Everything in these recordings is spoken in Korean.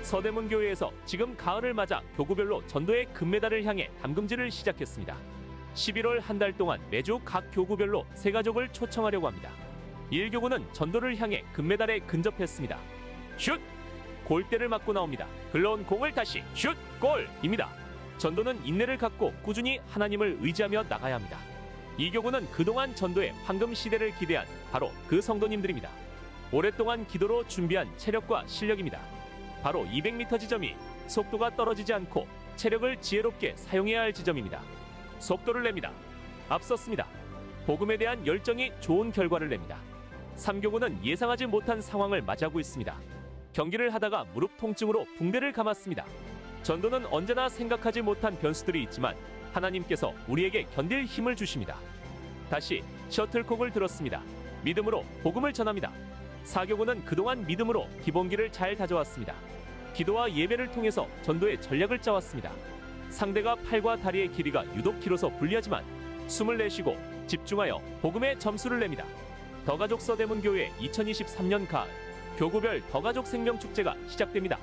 서대문 교회에서 지금 가을을 맞아 교구별로 전도의 금메달을 향해 담금질을 시작했습니다. 11월 한 달 동안 매주 각 교구별로 세 가족을 초청하려고 합니다. 1교구는 전도를 향해 금메달에 근접했습니다. 슛! 골대를 맞고 나옵니다. 흘러온 공을 다시 슛! 골입니다. 전도는 인내를 갖고 꾸준히 하나님을 의지하며 나가야 합니다. 2교구는 그동안 전도의 황금 시대를 기대한 바로 그 성도님들입니다. 오랫동안 기도로 준비한 체력과 실력입니다. 바로 200m 지점이 속도가 떨어지지 않고 체력을 지혜롭게 사용해야 할 지점입니다. 속도를 냅니다. 앞섰습니다. 복음에 대한 열정이 좋은 결과를 냅니다. 3교구는 예상하지 못한 상황을 맞이하고 있습니다. 경기를 하다가 무릎 통증으로 붕대를 감았습니다. 전도는 언제나 생각하지 못한 변수들이 있지만 하나님께서 우리에게 견딜 힘을 주십니다. 다시 셔틀콕을 들었습니다. 믿음으로 복음을 전합니다. 4교구는 그동안 믿음으로 기본기를 잘 다져왔습니다. 기도와 예배를 통해서 전도의 전략을 짜왔습니다. 상대가 팔과 다리의 길이가 유독 길어서 불리하지만 숨을 내쉬고 집중하여 복음의 점수를 냅니다. 더가족 서대문교회 2023년 가을 교구별 더가족 생명축제가 시작됩니다.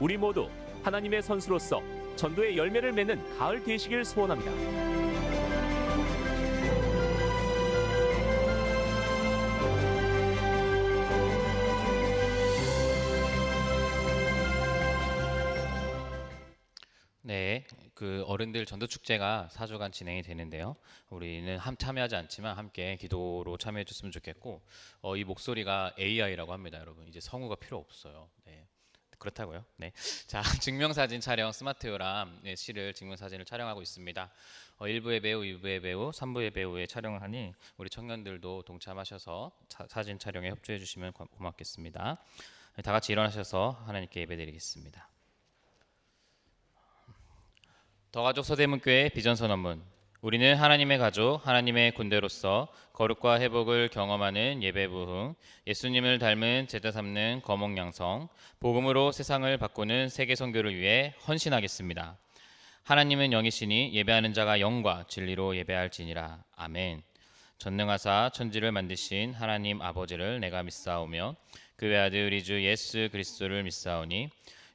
우리 모두 하나님의 선수로서 전도의 열매를 맺는 가을 되시길 소원합니다. 네, 그 어른들 전도 축제가 4주간 진행이 되는데요. 우리는 참여하지 않지만 함께 기도로 참여해 줬으면 좋겠고, 이 목소리가 AI라고 합니다, 여러분. 이제 성우가 필요 없어요. 네, 그렇다고요. 네, 자, 증명사진 촬영 스마트요람 씨를 증명사진을 촬영하고 있습니다. 1부의 배우, 2부의 배우, 3부의 배우에 촬영을 하니 우리 청년들도 동참하셔서 사진 촬영에 협조해 주시면 고맙겠습니다. 다 같이 일어나셔서 하나님께 예배드리겠습니다. 더가족 서대문교회 비전선언문. 우리는 하나님의 가족, 하나님의 군대로서 거룩과 회복을 경험하는 예배부흥, 예수님을 닮은 제자 삼는 거목양성, 복음으로 세상을 바꾸는 세계 선교를 위해 헌신하겠습니다. 하나님은 영이시니 예배하는 자가 영과 진리로 예배할지니라. 아멘. 전능하사 천지를 만드신 하나님 아버지를 내가 믿사오며 그 외아들 우리 주 예수 그리스도를 믿사오니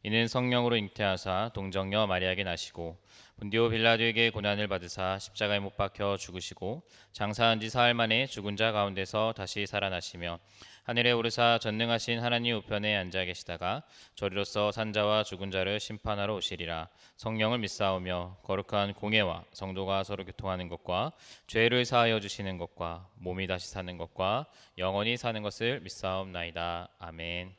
이는 성령으로 잉태하사 동정녀 마리아에게 나시고 본디오 빌라도에게 고난을 받으사 십자가에 못 박혀 죽으시고 장사한 지 사흘 만에 죽은 자 가운데서 다시 살아나시며 하늘에 오르사 전능하신 하나님 우편에 앉아 계시다가 저리로서 산자와 죽은 자를 심판하러 오시리라. 성령을 믿사오며 거룩한 공예와 성도가 서로 교통하는 것과 죄를 사하여 주시는 것과 몸이 다시 사는 것과 영원히 사는 것을 믿사옵나이다. 아멘.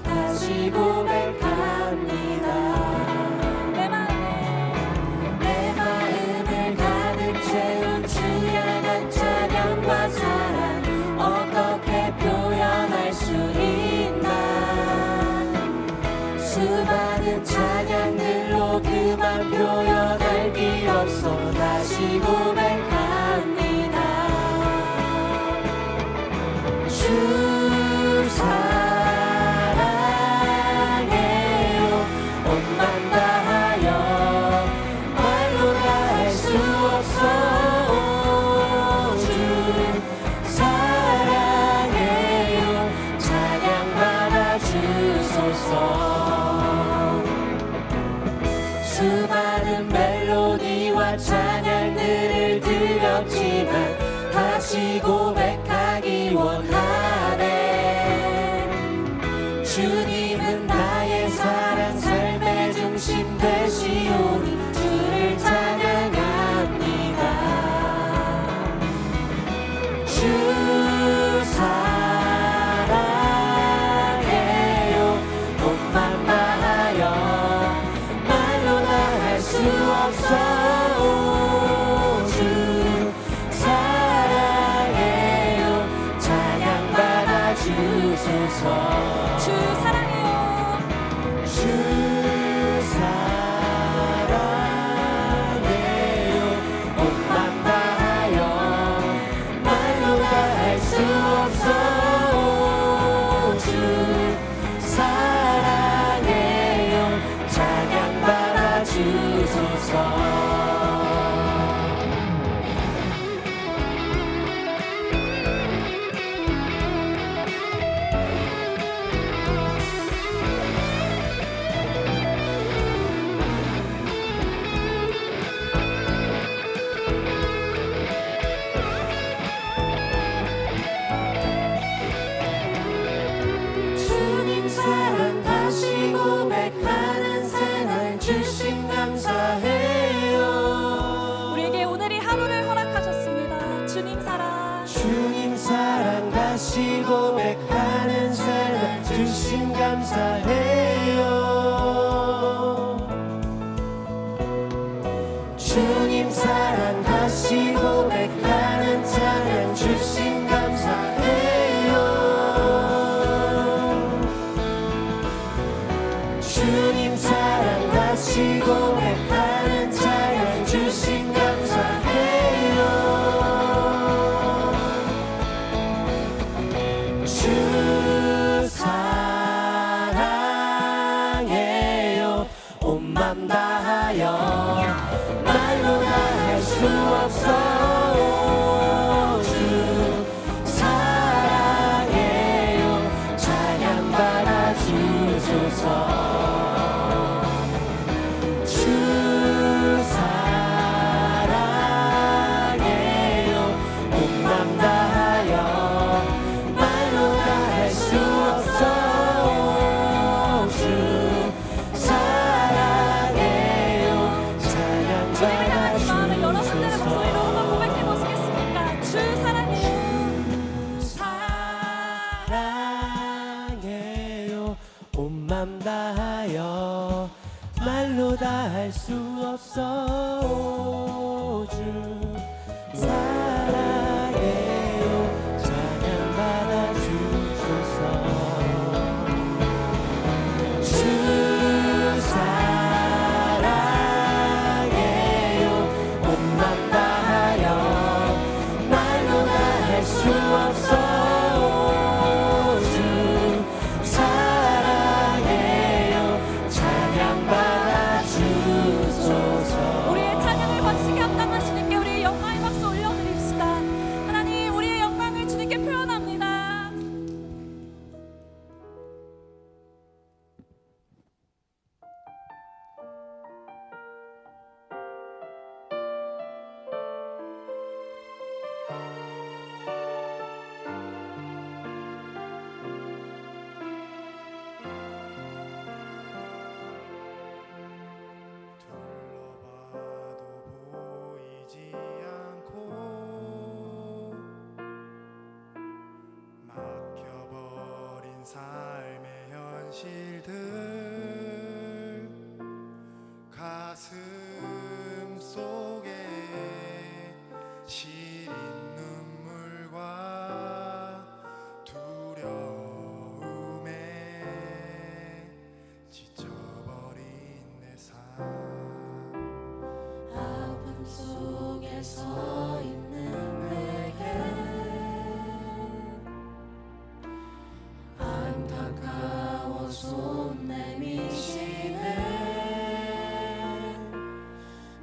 다시 고백합니다. 내 마음을 가득 채운 주야한 찬양과 사랑 어떻게 표현할 수 있나. 수많은 찬양들로 그만 표현할 길 없어 다시 고백합니다. 주 사랑해요. 온맘 다하여 말로 다 할 수 없어. 주 사랑해요. 찬양 받아 주소서. 수많은 멜로디와 찬양들을 드렸지만 다시 고백하기 원하네. 주님은 나의 사랑 삶의 중심 되시오니 주를 찬양합니다. 주 사랑해요. 온맘 다하여 말로 다 할 수 없어. 주소서. 주님 사랑 다시 고백하는 새날 주심 감사해요. 우리에게 오늘이 하루를 허락하셨습니다. 주님 사랑. 주님 사랑 다시 고백하는 새날 주심 감사해요. 주님 사랑 다시 고백하는 찬양 주심 감사해요. 주님 사랑 다시 고백하는 찬양 주심 감사해요. 주 사랑해요. 온 맘 다하여 말로 다 할 수 없어. 주 사랑해요. 찬양 받아 주소서. 주 사랑해요. 온 맘 다하여 말로 다 할 수 없어. 주 사랑해요. 찬양 주님을 받아 향하는 마음을 여러분들의 주소서. 목소리로 한번 고백해 보시겠습니까? 주 사랑해요. 사랑해요. 온 맘 다하여 말로 다 할 수 없어. 주 사랑해요. 찬양 받아 주소서. 주 사랑해요. 온 맘 다하여 말로 다 할 수 없어. 주 사랑해요. 찬양 받아 주소서. 우리의 찬양을 박수게 합당한 주님께 우리의 영광의 박수 올려드립시다. 하나님, 우리의 영광을 주님께 표현합니다. 둘러봐도 보이지 않고 막혀버린 삶의 현실들 가슴 속에 시린 눈물과 두려움에 지쳐버린 내 삶 아픔 속에 서 있는 내게 안타까워 손 내미시네.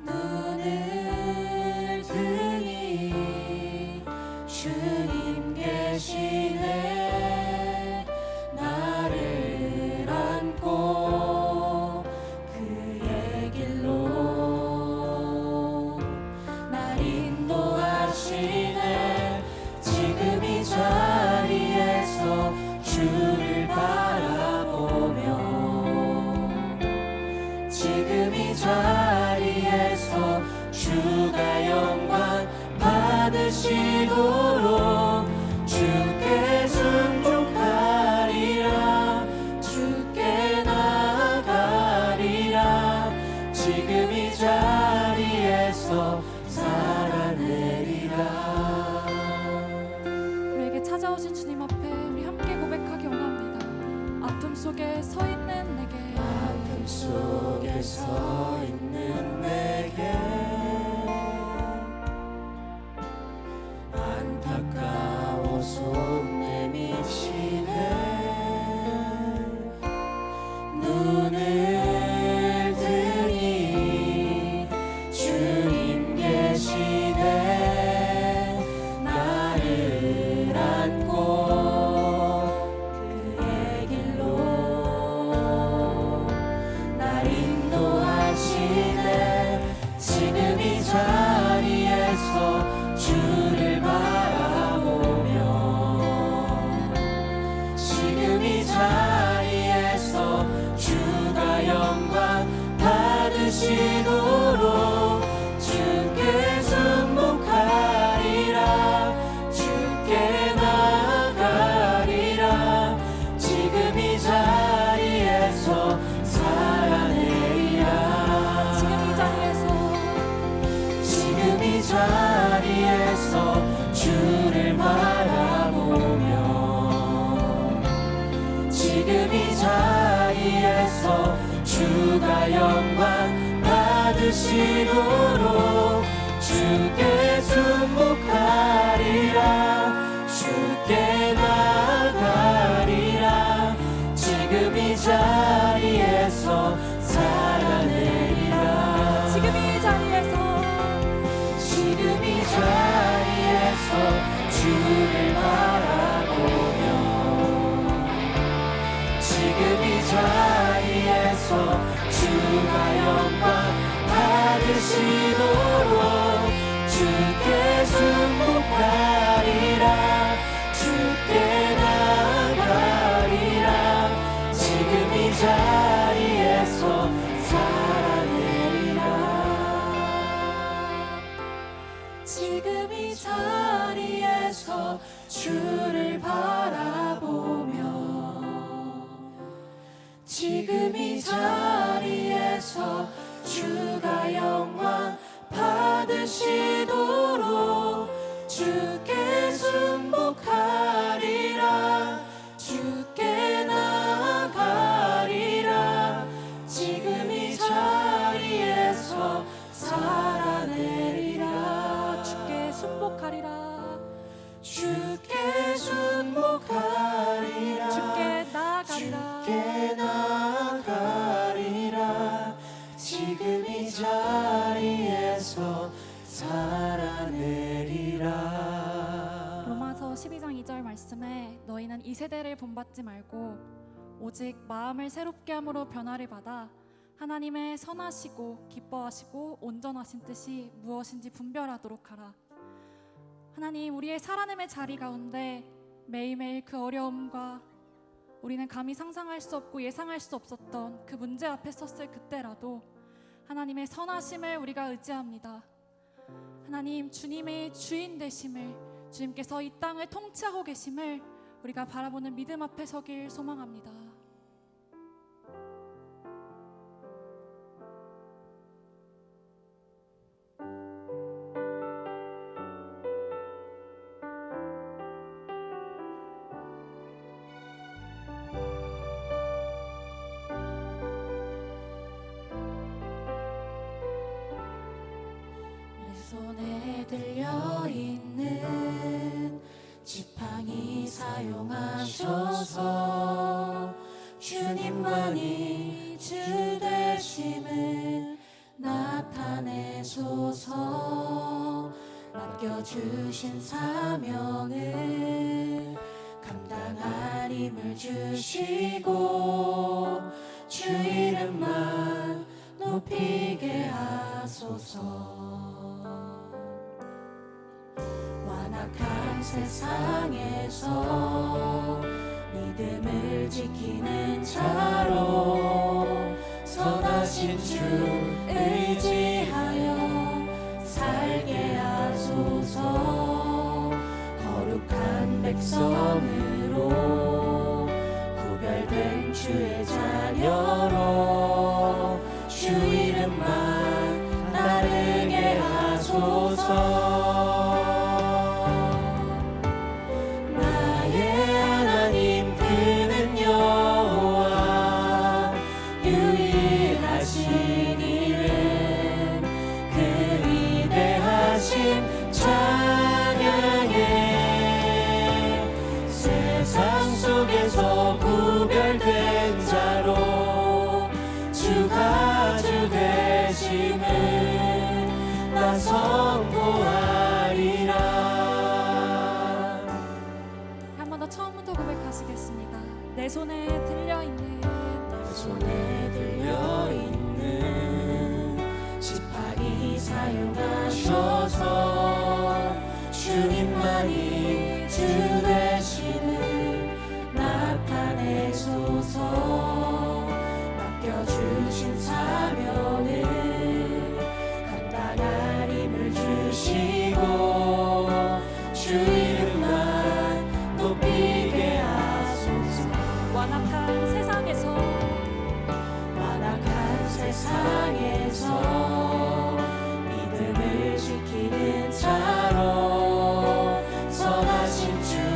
눈을 뜨니 주님 계시네. 나를 안고 그의 길로 날 인도하시네. 지금 이 자리에서 주를 바라보며 지금 이 자리에서 주가 영광 받으시도록 주께 순종하리라. 주께 나아가리라. 지금 이 자리에서 살아내리라. 우리에게 찾아오신 주님 앞에 우리 함께 고백하기 원합니다. 아픔 속에 서 있는 내게 아픔 속에 서 있는 내게 안타까워 손 내미시네. 눈을 뜨니 받으시도록 주께 순복하리라 주께 나아가리라 지금 이 자리에서 살아내리라 지금 이 자리에서 주를 바라보며 지금 이 자리에서 주가 영광 받으시도록 주께 순복하리라 주께 나아가리라 지금 이 자리에서 살아내리라 지금 이 자리에서 주를 바라보며 지금 이 자리에서 주가 영광 받으시도록 주께 순복하리라 주께 나아가리라 지금 이 자리에서 살아내리라 주께 순복하리라 주께 순복하리라 주께 나아가리라 주께 나아가리라 지금 이 자리에서 살아내리라 로마서 12장 2절 말씀에 너희는 이 세대를 본받지 말고 오직 마음을 새롭게 함으로 변화를 받아 하나님의 선하시고 기뻐하시고 온전하신 뜻이 무엇인지 분별하도록 하라. 하나님, 우리의 살아남의 자리 가운데 매일매일 그 어려움과 우리는 감히 상상할 수 없고 예상할 수 없었던 그 문제 앞에 섰을 그때라도 하나님의 선하심을 우리가 의지합니다. 하나님, 주님의 주인 되심을, 주님께서 이 땅을 통치하고 계심을 우리가 바라보는 믿음 앞에 서길 소망합니다. 손에 들려있는 지팡이 사용하셔서 주님만이 주 되심을 나타내소서 맡겨주신 사명을 감당할 힘을 주시고 주 이름만 높이게 하소서 완악한 세상에서 믿음을 지키는 자로 선하신 주 의지하여 살게 하소서 거룩한 백성으로 구별된 주의 자녀로 주 이름만 따르게 하소서 구별된 자로 주가 주 되심을 나 선포하리라. 한 번 더 처음부터 고백하시겠습니다. 내 손에 들려있는 내 손에 들려있는 지팡이 사용하셔서 주님만이 주 되심을 나타내소서 맡겨주신 사명을 감당할 힘을 주시고 주 이름만 높이게 하소서 완악한 세상에서 믿음을 지키는 자로 선하신 주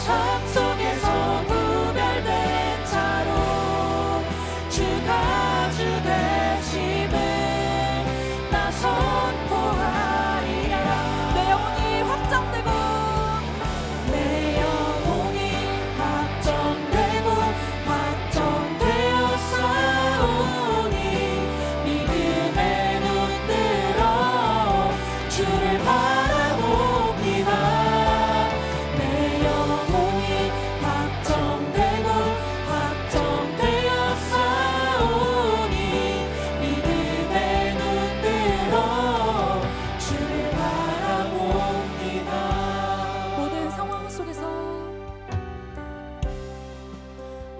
삶 속에서 구별된 자로 주가 주 되심을 나 선포하리라. 내 영혼이 확장되고 내 영혼이 확정되고 확정되어 싸우니 믿음의 눈 들어 주를 바라봅니다. 내 영혼이 확정되고 확정되어 싸우니 믿음의 눈 들어 주를 바라봅니다. 모든 상황 속에서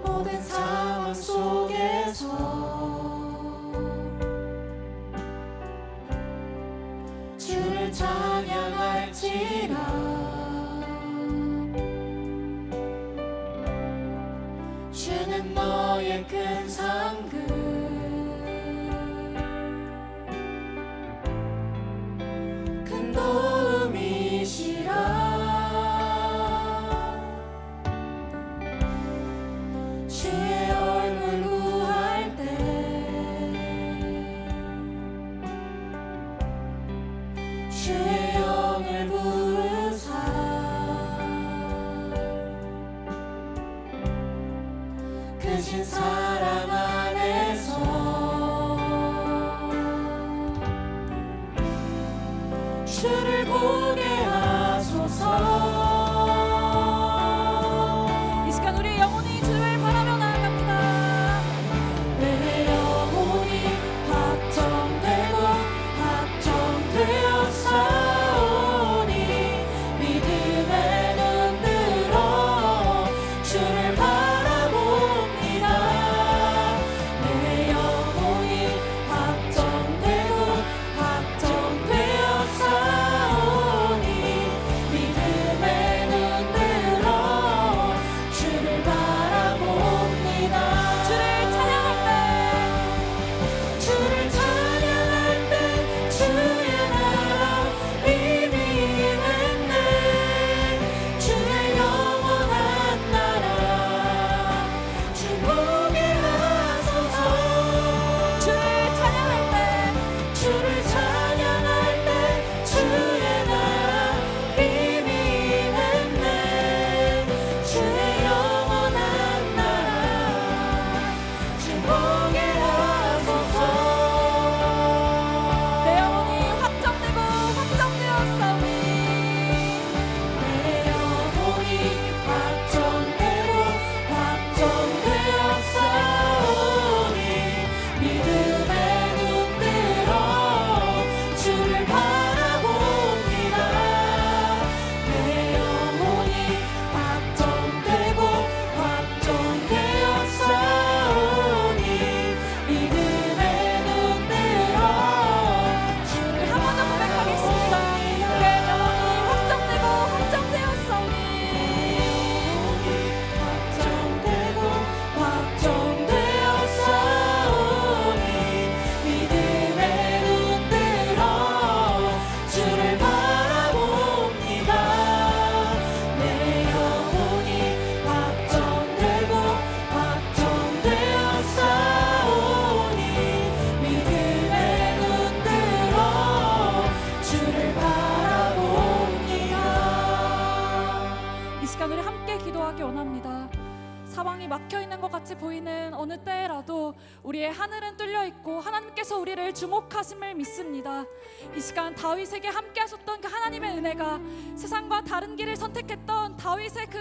모든 상황 속에서 주를 찬양할지라. 주는 너의 큰 상급 큰 도움이시라. 주의 얼굴 구할 때 주의 영을 부으사 크신 사랑 안에서 주를 보게 하소서. 이 시간 우리의 영혼이 주를 바라며 나아갑니다. 내 영혼이 확정되고 확정되어 싸우니 믿음의 눈 들어 주를 바라봅니다. 내 영혼이 확정되고 확정되어 싸우니 믿음의 눈 들어 주를 바라봅니다. 주를 찬양할 때 주를 찬양할 때 주의 나라 힘이 있네. 주의 영원한 나라 주 보게 하소서. 주를 찬양할 때 주를 찬양할 때 주의 나라 힘이 있네. 주의 영원한 나라 주 보게 하소서. 내 영혼이 확정되고 확정되었사오니 내 영혼이 확정되고 확정되어 싸우니 믿음의 눈 들어 주를 바라봅니다. 내 영혼이 확정되고 확정되어 싸우니 믿음의 눈 들어 주를 한 번 더 고백하겠습니다. 내 영혼이 확정되고 확정되었사오니 확정되고 확정되어 싸우니 믿음의 눈 들어 주를 바라봅니다. 내 영혼이 확정되고 확정되어 싸우니 믿음의 눈 들어 주를 바라봅니다. 이 시간 우리 함께 기도하기 원합니다. 사방이 막혀 있는 것 같이 보이는 어느 때라도 우리의 하늘은 뚫려 있고 하나님께서 우리를 주목하심을 믿습니다. 이 시간 다윗에게 함께 하셨던 그 하나님의 은혜가 세상과 다른 길을 선택했던 다윗의 그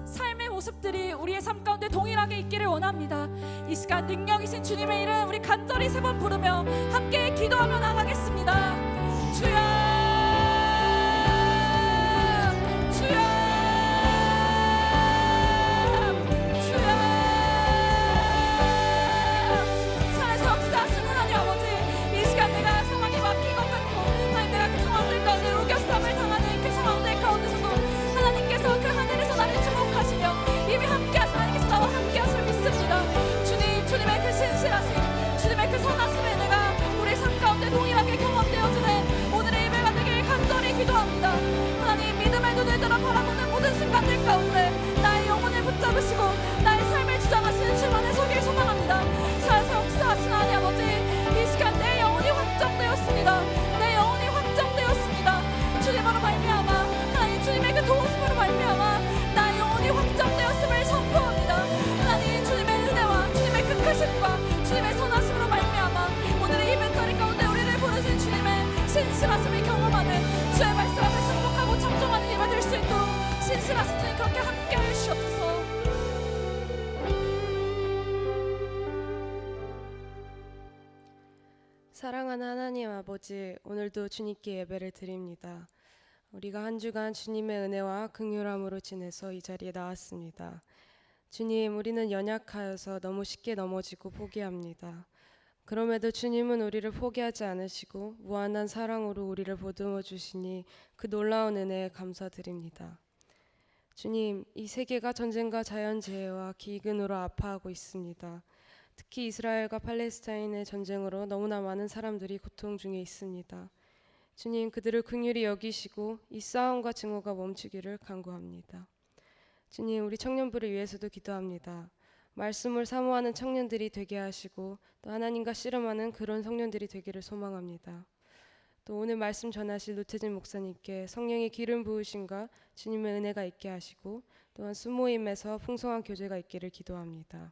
삶의 모습들이 우리의 삶 가운데 동일하게 있기를 원합니다. 이 시간 능력이신 주님의 이름 우리 간절히 3번 부르며 함께 기도하며 나가겠습니다. 주여 주여 주여 살아서 역사하시는 하나님 아버지, 이 시간 내가 상황이 막힌 것 같고 하나님 내가 그 상황들 가운데 우겨싸움을 당하는 그 상황들 가운데서도 하나님께서 그 하늘에서 나를 주목하시며 이미 함께하신 하나님께서 나와 함께하심을 믿습니다. 주님, 주님의 그 신실하심, 주님의 그 선하심을 내가 우리 삶 가운데 동일하게 경험되어지는 오늘의 예배가 되길 간절히 기도합니다. 하나님, 믿음의 눈을 들어 바라보는 모든 순간들 가운데 잡으시고 나의 삶을 주장하시는 주만의 손길 소망합니다. 살아서 역사하신 하나님 아버지, 이 시간 내 영혼이 확정되었습니다. 내 영혼이 확정되었습니다. 주님으로 말미암아, 하나님 주님의 그 도우심으로 말미암아 나의 영혼이 확정되었음을 선포합니다. 하나님 주님의 은혜와 주님의 그 크심과 주님의 선하심으로 말미암아 오늘 이 예배자리 가운데 우리를 부르신 주님의 신실하심을 경험하는 주의 말씀 앞에 승복하고 청정하는 예배 될 수 있도록 신실하신 주님 그렇게 함께 하시옵소서. 사랑하는 하나님 아버지, 오늘도 주님께 예배를 드립니다. 우리가 한 주간 주님의 은혜와 긍휼함으로 지내서 이 자리에 나왔습니다. 주님, 우리는 연약하여서 너무 쉽게 넘어지고 포기합니다. 그럼에도 주님은 우리를 포기하지 않으시고 무한한 사랑으로 우리를 보듬어 주시니 그 놀라운 은혜에 감사드립니다. 주님, 이 세계가 전쟁과 자연재해와 기근으로 아파하고 있습니다. 특히 이스라엘과 팔레스타인의 전쟁으로 너무나 많은 사람들이 고통 중에 있습니다. 주님, 그들을 긍휼히 여기시고 이 싸움과 증오가 멈추기를 간구합니다. 주님, 우리 청년부를 위해서도 기도합니다. 말씀을 사모하는 청년들이 되게 하시고 또 하나님과 씨름하는 그런 청년들이 되기를 소망합니다. 또 오늘 말씀 전하실 노태진 목사님께 성령의 기름 부으심과 주님의 은혜가 있게 하시고 또한 수모임에서 풍성한 교제가 있기를 기도합니다.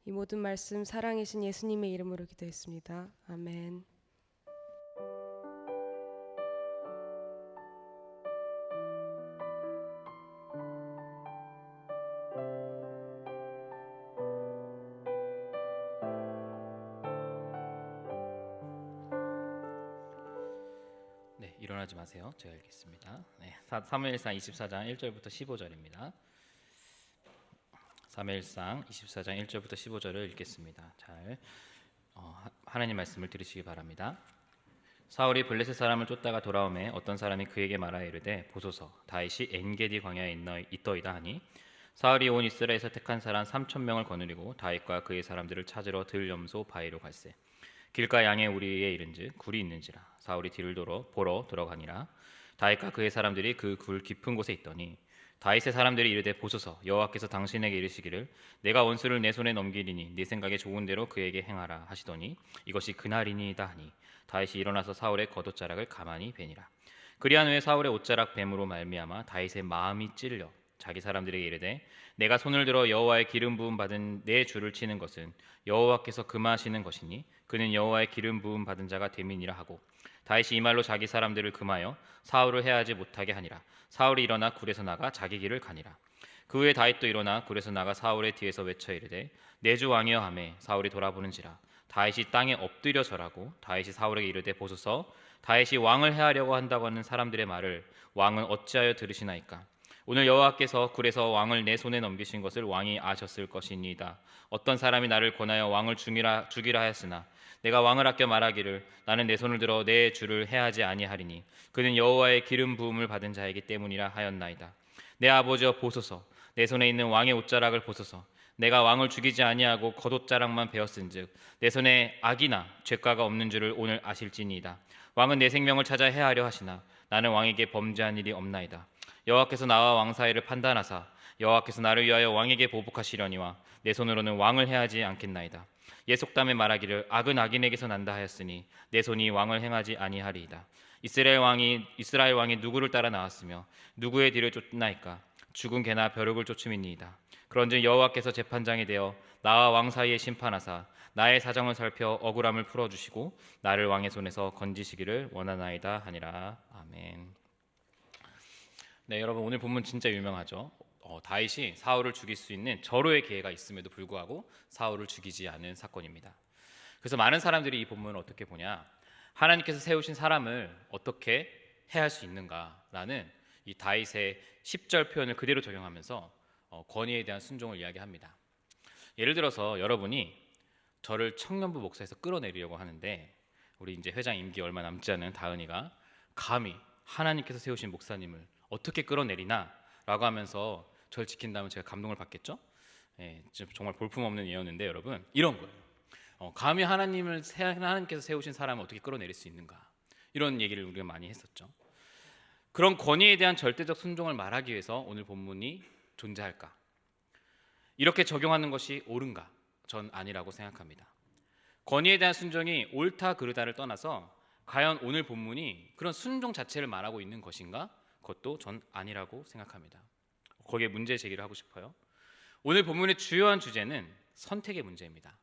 이 모든 말씀 사랑이신 예수님의 이름으로 기도했습니다. 아멘. 네, 일어나지 마세요. 제가 읽겠습니다. 네, 사무엘상 24장 1절부터 15절입니다. 사무엘상 24장 1절부터 15절을 읽겠습니다. 잘 하나님 말씀을 들으시기 바랍니다. 사울이 블레셋 사람을 쫓다가 돌아오매 어떤 사람이 그에게 말하여 이르되 보소서 다윗이 엔게디 광야에 있더이다 하니 사울이 온 이스라엘에서 택한 사람 3,000명을 거느리고 다윗과 그의 사람들을 찾으러 들염소 바위로 갈새 길가 양의 우리에 이른즉 굴이 있는지라 사울이 뒤를 보러 들어가니라 다윗과 그의 사람들이 그 굴 깊은 곳에 있더니 다윗의 사람들이 이르되 보소서 여호와께서 당신에게 이르시기를 내가 원수를 내 손에 넘기리니 네 생각에 좋은 대로 그에게 행하라 하시더니 이것이 그날이니이다 하니 다윗이 일어나서 사울의 겉옷자락을 가만히 베니라. 그리한 후에 사울의 옷자락 뱀으로 말미암아 다윗의 마음이 찔려 자기 사람들에게 이르되 내가 손을 들어 여호와의 기름 부음 받은 내 주를 치는 것은 여호와께서 금하시는 것이니 그는 여호와의 기름 부음 받은 자가 됨이니라 하고 다윗이 이 말로 자기 사람들을 금하여 사울을 해하지 못하게 하니라. 사울이 일어나 굴에서 나가 자기 길을 가니라. 그 후에 다윗도 일어나 굴에서 나가 사울의 뒤에서 외쳐 이르되 내 주 왕이여 하매 사울이 돌아보는지라 다윗이 땅에 엎드려 절하고 다윗이 사울에게 이르되 보소서 다윗이 왕을 해하려고 한다고 하는 사람들의 말을 왕은 어찌하여 들으시나이까. 오늘 여호와께서 굴에서 왕을 내 손에 넘기신 것을 왕이 아셨을 것이니이다. 어떤 사람이 나를 권하여 왕을 죽이라 하였으나 내가 왕을 아껴 말하기를 나는 내 손을 들어 내 주를 해하지 아니하리니 그는 여호와의 기름 부음을 받은 자이기 때문이라 하였나이다. 내 아버지여 보소서 내 손에 있는 왕의 옷자락을 보소서 내가 왕을 죽이지 아니하고 겉옷자락만 베었은즉 내 손에 악이나 죄가가 없는 줄을 오늘 아실지니이다. 왕은 내 생명을 찾아 해하려 하시나 나는 왕에게 범죄한 일이 없나이다. 여호와께서 나와 왕 사이를 판단하사 여호와께서 나를 위하여 왕에게 보복하시려니와 내 손으로는 왕을 해하지 않겠나이다. 옛 속담에 말하기를 악은 악인에게서 난다 하였으니 내 손이 왕을 행하지 아니하리이다. 이스라엘 왕이 누구를 따라 나왔으며 누구의 뒤를 쫓나이까. 죽은 개나 벼룩을 쫓음이니이다. 그런즉 여호와께서 재판장이 되어 나와 왕 사이에 심판하사 나의 사정을 살펴 억울함을 풀어주시고 나를 왕의 손에서 건지시기를 원하나이다 하니라. 아멘. 네, 여러분 오늘 본문 진짜 유명하죠. 다윗이 사울을 죽일 수 있는 절호의 기회가 있음에도 불구하고 사울을 죽이지 않은 사건입니다. 그래서 많은 사람들이 이 본문을 어떻게 보냐, 하나님께서 세우신 사람을 어떻게 해할 수 있는가라는 이 다윗의 10절 표현을 그대로 적용하면서 권위에 대한 순종을 이야기합니다. 예를 들어서 여러분이 저를 청년부 목사에서 끌어내리려고 하는데 우리 이제 회장 임기 얼마 남지 않은 다은이가 감히 하나님께서 세우신 목사님을 어떻게 끌어내리나 라고 하면서 저를 지킨다면 제가 감동을 받겠죠? 정말 볼품없는 예언인데 여러분 이런 거예요. 감히 하나님께서 세우신 사람을 어떻게 끌어내릴 수 있는가, 이런 얘기를 우리가 많이 했었죠. 그런 권위에 대한 절대적 순종을 말하기 위해서 오늘 본문이 존재할까? 이렇게 적용하는 것이 옳은가? 전 아니라고 생각합니다. 권위에 대한 순종이 옳다 그르다를 떠나서 과연 오늘 본문이 그런 순종 자체를 말하고 있는 것인가? 그것도 전 아니라고 생각합니다. 거기에 문제 제기를 하고 싶어요. 오늘 본문의 주요한 주제는 선택의 문제입니다.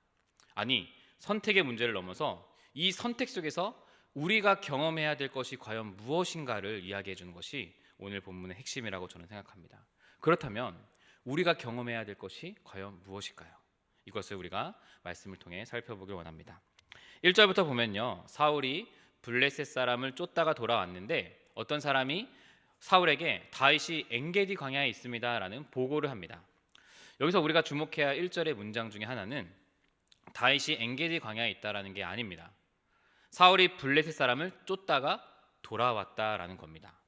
아니, 선택의 문제를 넘어서 이 선택 속에서 우리가 경험해야 될 것이 과연 무엇인가를 이야기해 주는 것이 오늘 본문의 핵심이라고 저는 생각합니다. 그렇다면 우리가 경험해야 될 것이 과연 무엇일까요? 이것을 우리가 말씀을 통해 살펴보길 원합니다. 1절부터 보면요, 사울이 블레셋 사람을 쫓다가 돌아왔는데 어떤 사람이 사울에게 다윗이 엔게디 광야에 있습니다 라는 보고를 합니다. 여기서 우리가 주목해야 할 1절의 문장 중에 하나는 다윗이 엔게디 광야에 있다라는 게 아닙니다. 사울이 블레셋 사람을 쫓다가 돌아왔다라는 겁니다.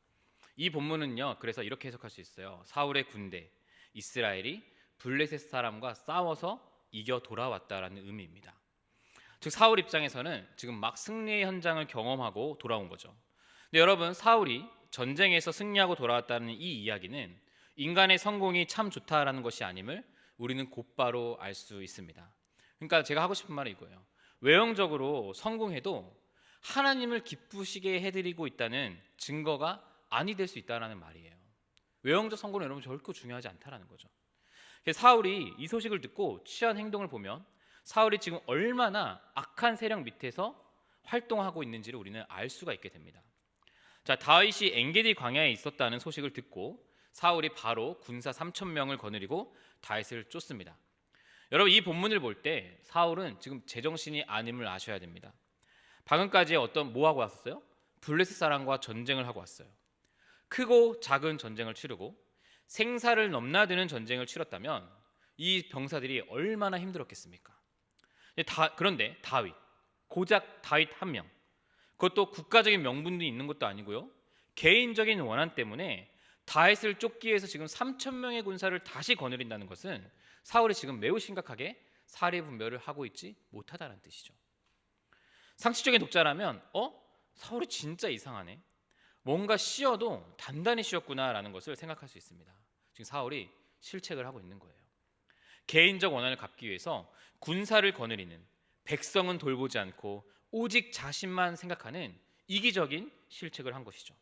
이 본문은요, 그래서 이렇게 해석할 수 있어요. 사울의 군대 이스라엘이 블레셋 사람과 싸워서 이겨 돌아왔다라는 의미입니다. 즉 사울 입장에서는 지금 막 승리의 현장을 경험하고 돌아온 거죠. 근데 여러분, 사울이 전쟁에서 승리하고 돌아왔다는 이 이야기는 인간의 성공이 참 좋다라는 것이 아님을 우리는 곧바로 알 수 있습니다. 그러니까 제가 하고 싶은 말은 이거예요. 외형적으로 성공해도 하나님을 기쁘시게 해드리고 있다는 증거가 아니 될 수 있다는 말이에요. 외형적 성공은 여러분 결코 중요하지 않다라는 거죠. 사울이 이 소식을 듣고 취한 행동을 보면 사울이 지금 얼마나 악한 세력 밑에서 활동하고 있는지를 우리는 알 수가 있게 됩니다. 자, 다윗이 엔게디 광야에 있었다는 소식을 듣고 사울이 바로 군사 3,000명을 거느리고 다윗을 쫓습니다. 여러분, 이 본문을 볼 때 사울은 지금 제정신이 아님을 아셔야 됩니다. 방금까지 뭐 하고 왔었어요? 블레셋 사람과 전쟁을 하고 왔어요. 크고 작은 전쟁을 치르고 생사를 넘나드는 전쟁을 치렀다면 이 병사들이 얼마나 힘들었겠습니까? 그런데 다윗, 고작 다윗 한 명, 그것도 국가적인 명분도 있는 것도 아니고요, 개인적인 원한 때문에 다윗을 쫓기 위해서 지금 3,000명의 군사를 다시 거느린다는 것은 사울이 지금 매우 심각하게 사리분별을 하고 있지 못하다는 뜻이죠. 상식적인 독자라면 사울이 진짜 이상하네, 뭔가 쉬어도 단단히 쉬었구나라는 것을 생각할 수 있습니다. 지금 사울이 실책을 하고 있는 거예요. 개인적 원한을 갚기 위해서 군사를 거느리는, 백성은 돌보지 않고 오직 자신만 생각하는 이기적인 실책을 한 것이죠.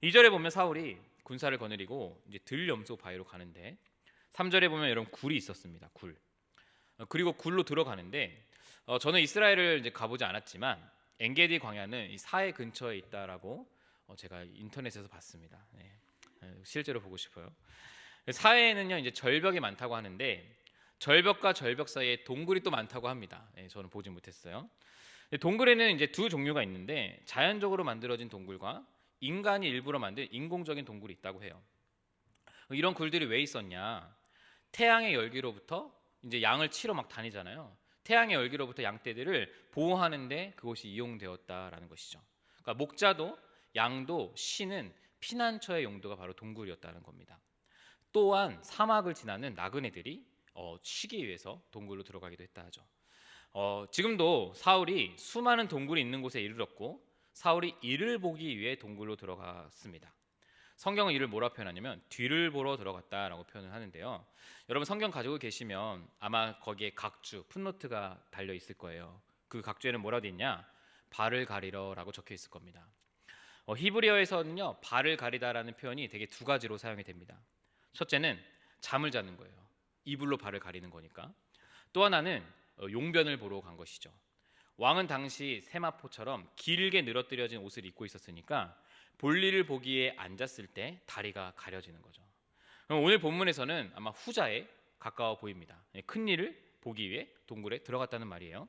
2절에 보면 사울이 군사를 거느리고 이제 들염소 바위로 가는데 3절에 보면 여러분 굴이 있었습니다. 굴. 그리고 굴로 들어가는데 저는 이스라엘을 이제 가보지 않았지만 엔게디 광야는 이 사해 근처에 있다라고 제가 인터넷에서 봤습니다. 네. 실제로 보고 싶어요. 사해에는요 이제 절벽이 많다고 하는데 절벽과 절벽 사이에 동굴이 또 많다고 합니다. 네, 저는 보지 못했어요. 동굴에는 이제 두 종류가 있는데 자연적으로 만들어진 동굴과 인간이 일부러 만든 인공적인 동굴이 있다고 해요. 이런 굴들이 왜 있었냐? 태양의 열기로부터 이제 양을 치러 막 다니잖아요. 태양의 열기로부터 양떼들을 보호하는데 그곳이 이용되었다라는 것이죠. 그러니까 목자도 양도 쉬는 피난처의 용도가 바로 동굴이었다는 겁니다. 또한 사막을 지나는 나그네들이 쉬기 위해서 동굴로 들어가기도 했다 하죠. 지금도 사울이 수많은 동굴이 있는 곳에 이르렀고 사울이 이를 보기 위해 동굴로 들어갔습니다. 성경은 이를 뭐라 표현하냐면 뒤를 보러 들어갔다라고 표현을 하는데요. 여러분 성경 가지고 계시면 아마 거기에 각주, 풋노트가 달려 있을 거예요. 그 각주에는 뭐라 되어 있냐? 발을 가리러라고 적혀 있을 겁니다. 히브리어에서는요 발을 가리다라는 표현이 되게 두 가지로 사용이 됩니다. 첫째는 잠을 자는 거예요. 이불로 발을 가리는 거니까. 또 하나는 용변을 보러 간 것이죠. 왕은 당시 세마포처럼 길게 늘어뜨려진 옷을 입고 있었으니까 볼일을 보기에 앉았을 때 다리가 가려지는 거죠. 오늘 본문에서는 아마 후자에 가까워 보입니다. 큰 일을 보기 위해 동굴에 들어갔다는 말이에요.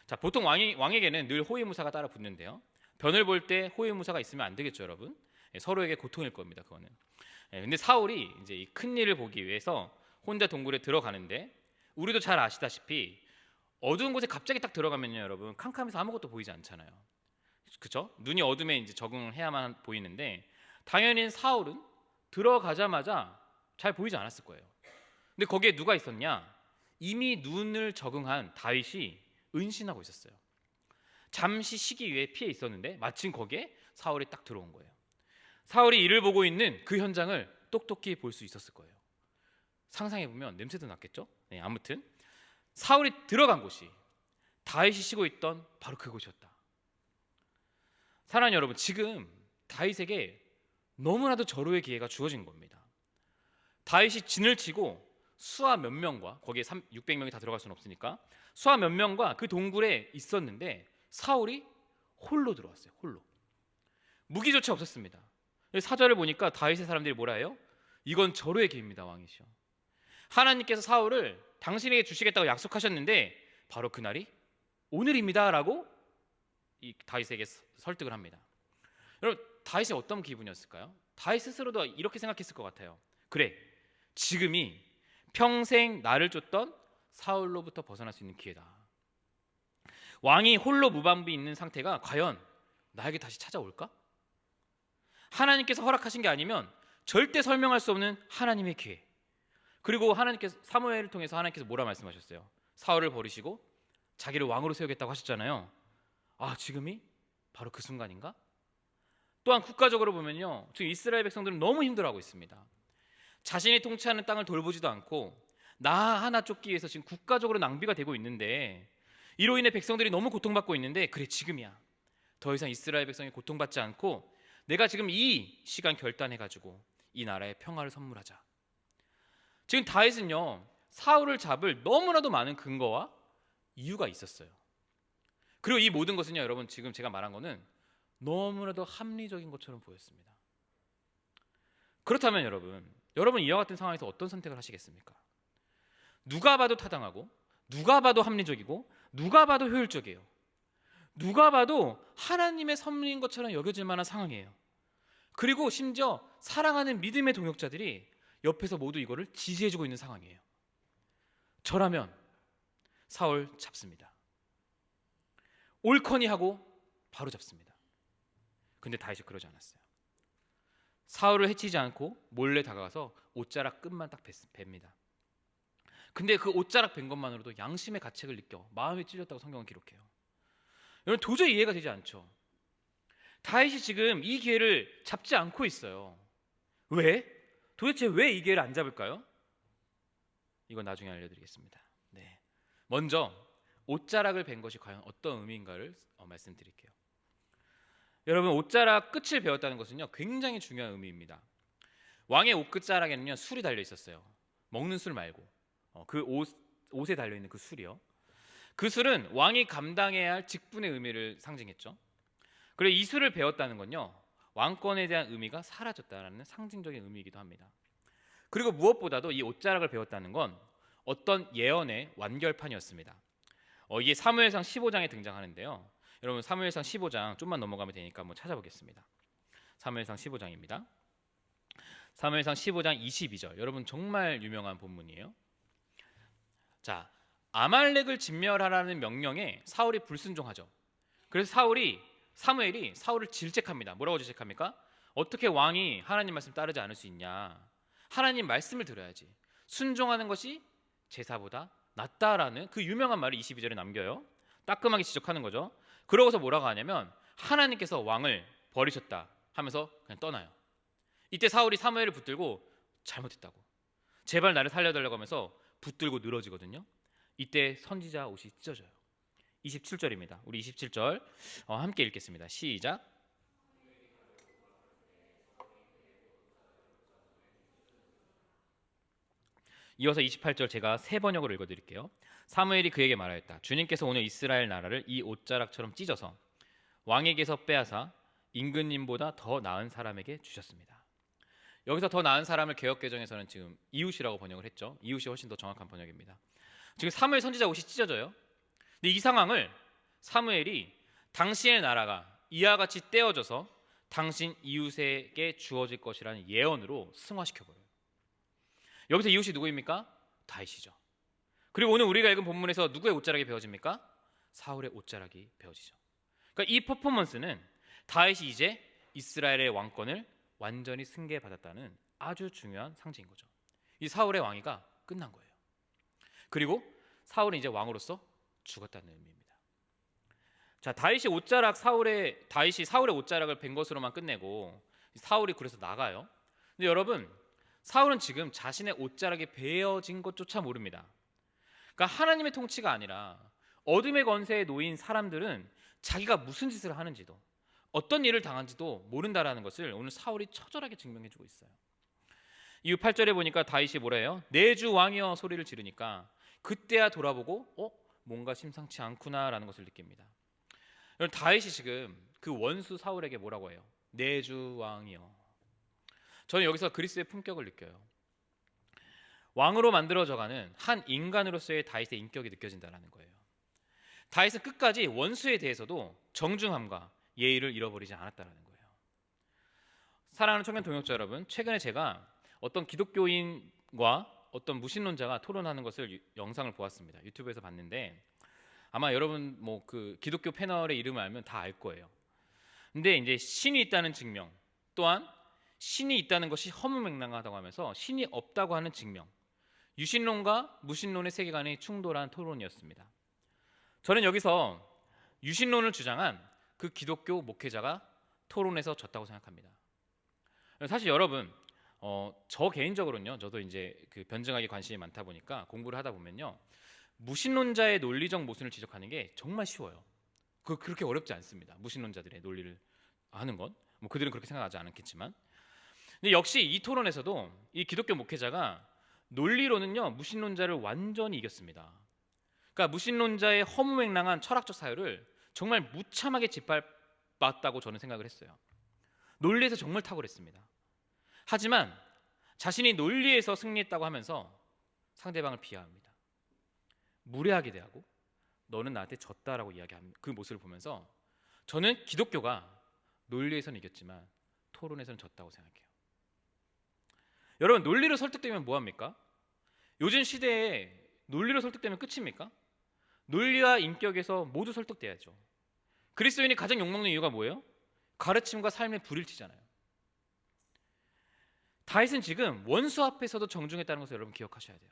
자, 보통 왕에게는 늘 호위무사가 따라 붙는데요. 변을 볼 때 호위무사가 있으면 안 되겠죠, 여러분. 서로에게 고통일 겁니다, 그거는. 근데 사울이 이제 이 큰 일을 보기 위해서 혼자 동굴에 들어가는데 우리도 잘 아시다시피 어두운 곳에 갑자기 딱 들어가면요, 여러분 캄캄해서 아무것도 보이지 않잖아요. 그렇죠? 눈이 어둠에 이제 적응을 해야만 보이는데 당연히 사울은 들어가자마자 잘 보이지 않았을 거예요. 근데 거기에 누가 있었냐? 이미 눈을 적응한 다윗이 은신하고 있었어요. 잠시 쉬기 위해 피해 있었는데 마침 거기에 사울이 딱 들어온 거예요. 사울이 이를 보고 있는 그 현장을 똑똑히 볼 수 있었을 거예요. 상상해 보면 냄새도 났겠죠? 네, 아무튼 사울이 들어간 곳이 다윗이 쉬고 있던 바로 그곳이었다. 사랑하는 여러분, 지금 다윗에게 너무나도 절호의 기회가 주어진 겁니다. 다윗이 진을 치고 수하 몇 명과, 거기에 600명이 다 들어갈 수는 없으니까 수하 몇 명과 그 동굴에 있었는데 사울이 홀로 들어왔어요. 홀로. 무기조차 없었습니다. 사절을 보니까 다윗의 사람들이 뭐라 해요? 이건 절호의 기회입니다, 왕이시여. 하나님께서 사울을 당신에게 주시겠다고 약속하셨는데 바로 그날이 오늘입니다 라고 이 다윗에게 설득을 합니다. 여러분, 다윗이 어떤 기분이었을까요? 다윗 스스로도 이렇게 생각했을 것 같아요. 그래, 지금이 평생 나를 쫓던 사울로부터 벗어날 수 있는 기회다. 왕이 홀로 무방비 있는 상태가 과연 나에게 다시 찾아올까? 하나님께서 허락하신 게 아니면 절대 설명할 수 없는 하나님의 기회. 그리고 하나님께서 사무엘을 통해서 하나님께서 뭐라 말씀하셨어요? 사울을 버리시고 자기를 왕으로 세우겠다고 하셨잖아요. 아, 지금이 바로 그 순간인가? 또한 국가적으로 보면요, 지금 이스라엘 백성들은 너무 힘들어하고 있습니다. 자신이 통치하는 땅을 돌보지도 않고 나 하나 쫓기 위해서 지금 국가적으로 낭비가 되고 있는데, 이로 인해 백성들이 너무 고통받고 있는데, 그래, 지금이야. 더 이상 이스라엘 백성이 고통받지 않고 내가 지금 이 시간 결단해가지고 이 나라에 평화를 선물하자. 지금 다윗은요, 사울을 잡을 너무나도 많은 근거와 이유가 있었어요. 그리고 이 모든 것은요, 여러분, 지금 제가 말한 거는 너무나도 합리적인 것처럼 보였습니다. 그렇다면 여러분 이와 같은 상황에서 어떤 선택을 하시겠습니까? 누가 봐도 타당하고, 누가 봐도 합리적이고, 누가 봐도 효율적이에요. 누가 봐도 하나님의 선물인 것처럼 여겨질 만한 상황이에요. 그리고 심지어 사랑하는 믿음의 동역자들이 옆에서 모두 이거를 지지해주고 있는 상황이에요. 저라면 사울 잡습니다. 옳거니 하고 바로 잡습니다. 근데 다윗이 그러지 않았어요. 사울을 해치지 않고 몰래 다가가서 옷자락 끝만 딱 뱉습니다. 근데 그 옷자락 벤 것만으로도 양심의 가책을 느껴 마음이 찔렸다고 성경은 기록해요. 여러분, 도저히 이해가 되지 않죠. 다윗이 지금 이 기회를 잡지 않고 있어요. 왜? 도대체 왜 이 기회를 안 잡을까요? 이건 나중에 알려드리겠습니다. 네. 먼저 옷자락을 벤 것이 과연 어떤 의미인가를 말씀드릴게요. 여러분, 옷자락 끝을 베었다는 것은요, 굉장히 중요한 의미입니다. 왕의 옷 끝자락에는요, 술이 달려 있었어요. 먹는 술 말고 그 옷에 달려 있는 그 술이요. 그 술은 왕이 감당해야 할 직분의 의미를 상징했죠. 그리고 이 술을 베었다는 건요, 왕권에 대한 의미가 사라졌다라는 상징적인 의미이기도 합니다. 그리고 무엇보다도 이 옷자락을 베었다는 건 어떤 예언의 완결판이었습니다. 이게 사무엘상 15장에 등장하는데요. 여러분, 사무엘상 15장 좀만 넘어가면 되니까 한번 찾아보겠습니다. 사무엘상 15장입니다. 사무엘상 15장 22절. 여러분, 정말 유명한 본문이에요. 자, 아말렉을 진멸하라는 명령에 사울이 불순종하죠. 그래서 사무엘이 사울을 질책합니다. 뭐라고 질책합니까? 어떻게 왕이 하나님 말씀 따르지 않을 수 있냐? 하나님 말씀을 들어야지. 순종하는 것이 제사보다 낫다라는 그 유명한 말을 22절에 남겨요. 따끔하게 지적하는 거죠. 그러고서 뭐라고 하냐면 하나님께서 왕을 버리셨다 하면서 그냥 떠나요. 이때 사울이 사무엘을 붙들고 잘못했다고, 제발 나를 살려달라고 하면서 붙들고 늘어지거든요. 이때 선지자 옷이 찢어져요. 27절입니다. 우리 27절 함께 읽겠습니다. 시작. 이어서 28절 제가 새 번역으로 읽어드릴게요. 사무엘이 그에게 말하였다. 주님께서 오늘 이스라엘 나라를 이 옷자락처럼 찢어서 왕에게서 빼앗아 임금님보다 더 나은 사람에게 주셨습니다. 여기서 더 나은 사람을 개역개정에서는 지금 이웃이라고 번역을 했죠. 이웃이 훨씬 더 정확한 번역입니다. 지금 사무엘 선지자 옷이 찢어져요. 근데 이 상황을 사무엘이 당신의 나라가 이와 같이 떼어져서 당신 이웃에게 주어질 것이라는 예언으로 승화시켜버려요. 여기서 이웃이 누구입니까? 다윗이죠. 그리고 오늘 우리가 읽은 본문에서 누구의 옷자락이 베어집니까? 사울의 옷자락이 베어지죠. 그러니까 이 퍼포먼스는 다윗이 이제 이스라엘의 왕권을 완전히 승계받았다는 아주 중요한 상징인 거죠. 이 사울의 왕위가 끝난 거예요. 그리고 사울은 이제 왕으로서 죽었다는 의미입니다. 자, 다윗이 사울의 옷자락을 벤 것으로만 끝내고 사울이 그래서 나가요. 근데 여러분, 사울은 지금 자신의 옷자락에 베어진 것조차 모릅니다. 그러니까 하나님의 통치가 아니라 어둠의 권세에 놓인 사람들은 자기가 무슨 짓을 하는지도 어떤 일을 당한지도 모른다라는 것을 오늘 사울이 처절하게 증명해주고 있어요. 이후 8절에 보니까 다윗이 뭐라 해요? 내 주 왕이여 소리를 지르니까 그때야 돌아보고 뭔가 심상치 않구나라는 것을 느낍니다. 여러분, 다윗이 지금 그 원수 사울에게 뭐라고 해요? 내 주 왕이여. 저는 여기서 그리스도의 품격을 느껴요. 왕으로 만들어져가는 한 인간으로서의 다윗의 인격이 느껴진다는 거예요. 다윗은 끝까지 원수에 대해서도 정중함과 예의를 잃어버리지 않았다는 거예요. 사랑하는 청년 동역자 여러분, 최근에 제가 어떤 기독교인과 어떤 무신론자가 토론하는 것을 영상을 보았습니다. 유튜브에서 봤는데 아마 여러분 뭐 그 기독교 패널의 이름을 알면 다 알 거예요. 근데 이제 신이 있다는 증명, 또한 신이 있다는 것이 허무맹랑하다고 하면서 신이 없다고 하는 증명, 유신론과 무신론의 세계관이 충돌한 토론이었습니다. 저는 여기서 유신론을 주장한 그 기독교 목회자가 토론에서 졌다고 생각합니다. 사실 여러분, 저 개인적으로는요, 저도 이제 그 변증학에 관심이 많다 보니까 공부를 하다 보면요, 무신론자의 논리적 모순을 지적하는 게 정말 쉬워요. 그렇게 어렵지 않습니다. 무신론자들의 논리를 하는 건, 뭐 그들은 그렇게 생각하지 않겠지만, 근데 역시 이 토론에서도 이 기독교 목회자가 논리로는요 무신론자를 완전히 이겼습니다. 그러니까 무신론자의 허무맹랑한 철학적 사유를 정말 무참하게 짓밟았다고 저는 생각을 했어요. 논리에서 정말 탁월했습니다. 하지만 자신이 논리에서 승리했다고 하면서 상대방을 비하합니다. 무례하게 대하고 너는 나한테 졌다라고 이야기하는 그 모습을 보면서 저는 기독교가 논리에서는 이겼지만 토론에서는 졌다고 생각해요. 여러분, 논리로 설득되면 뭐합니까? 요즘 시대에 논리로 설득되면 끝입니까? 논리와 인격에서 모두 설득돼야죠. 그리스도인이 가장 욕먹는 이유가 뭐예요? 가르침과 삶의 불일치잖아요. 다윗은 지금 원수 앞에서도 정중했다는 것을 여러분 기억하셔야 돼요.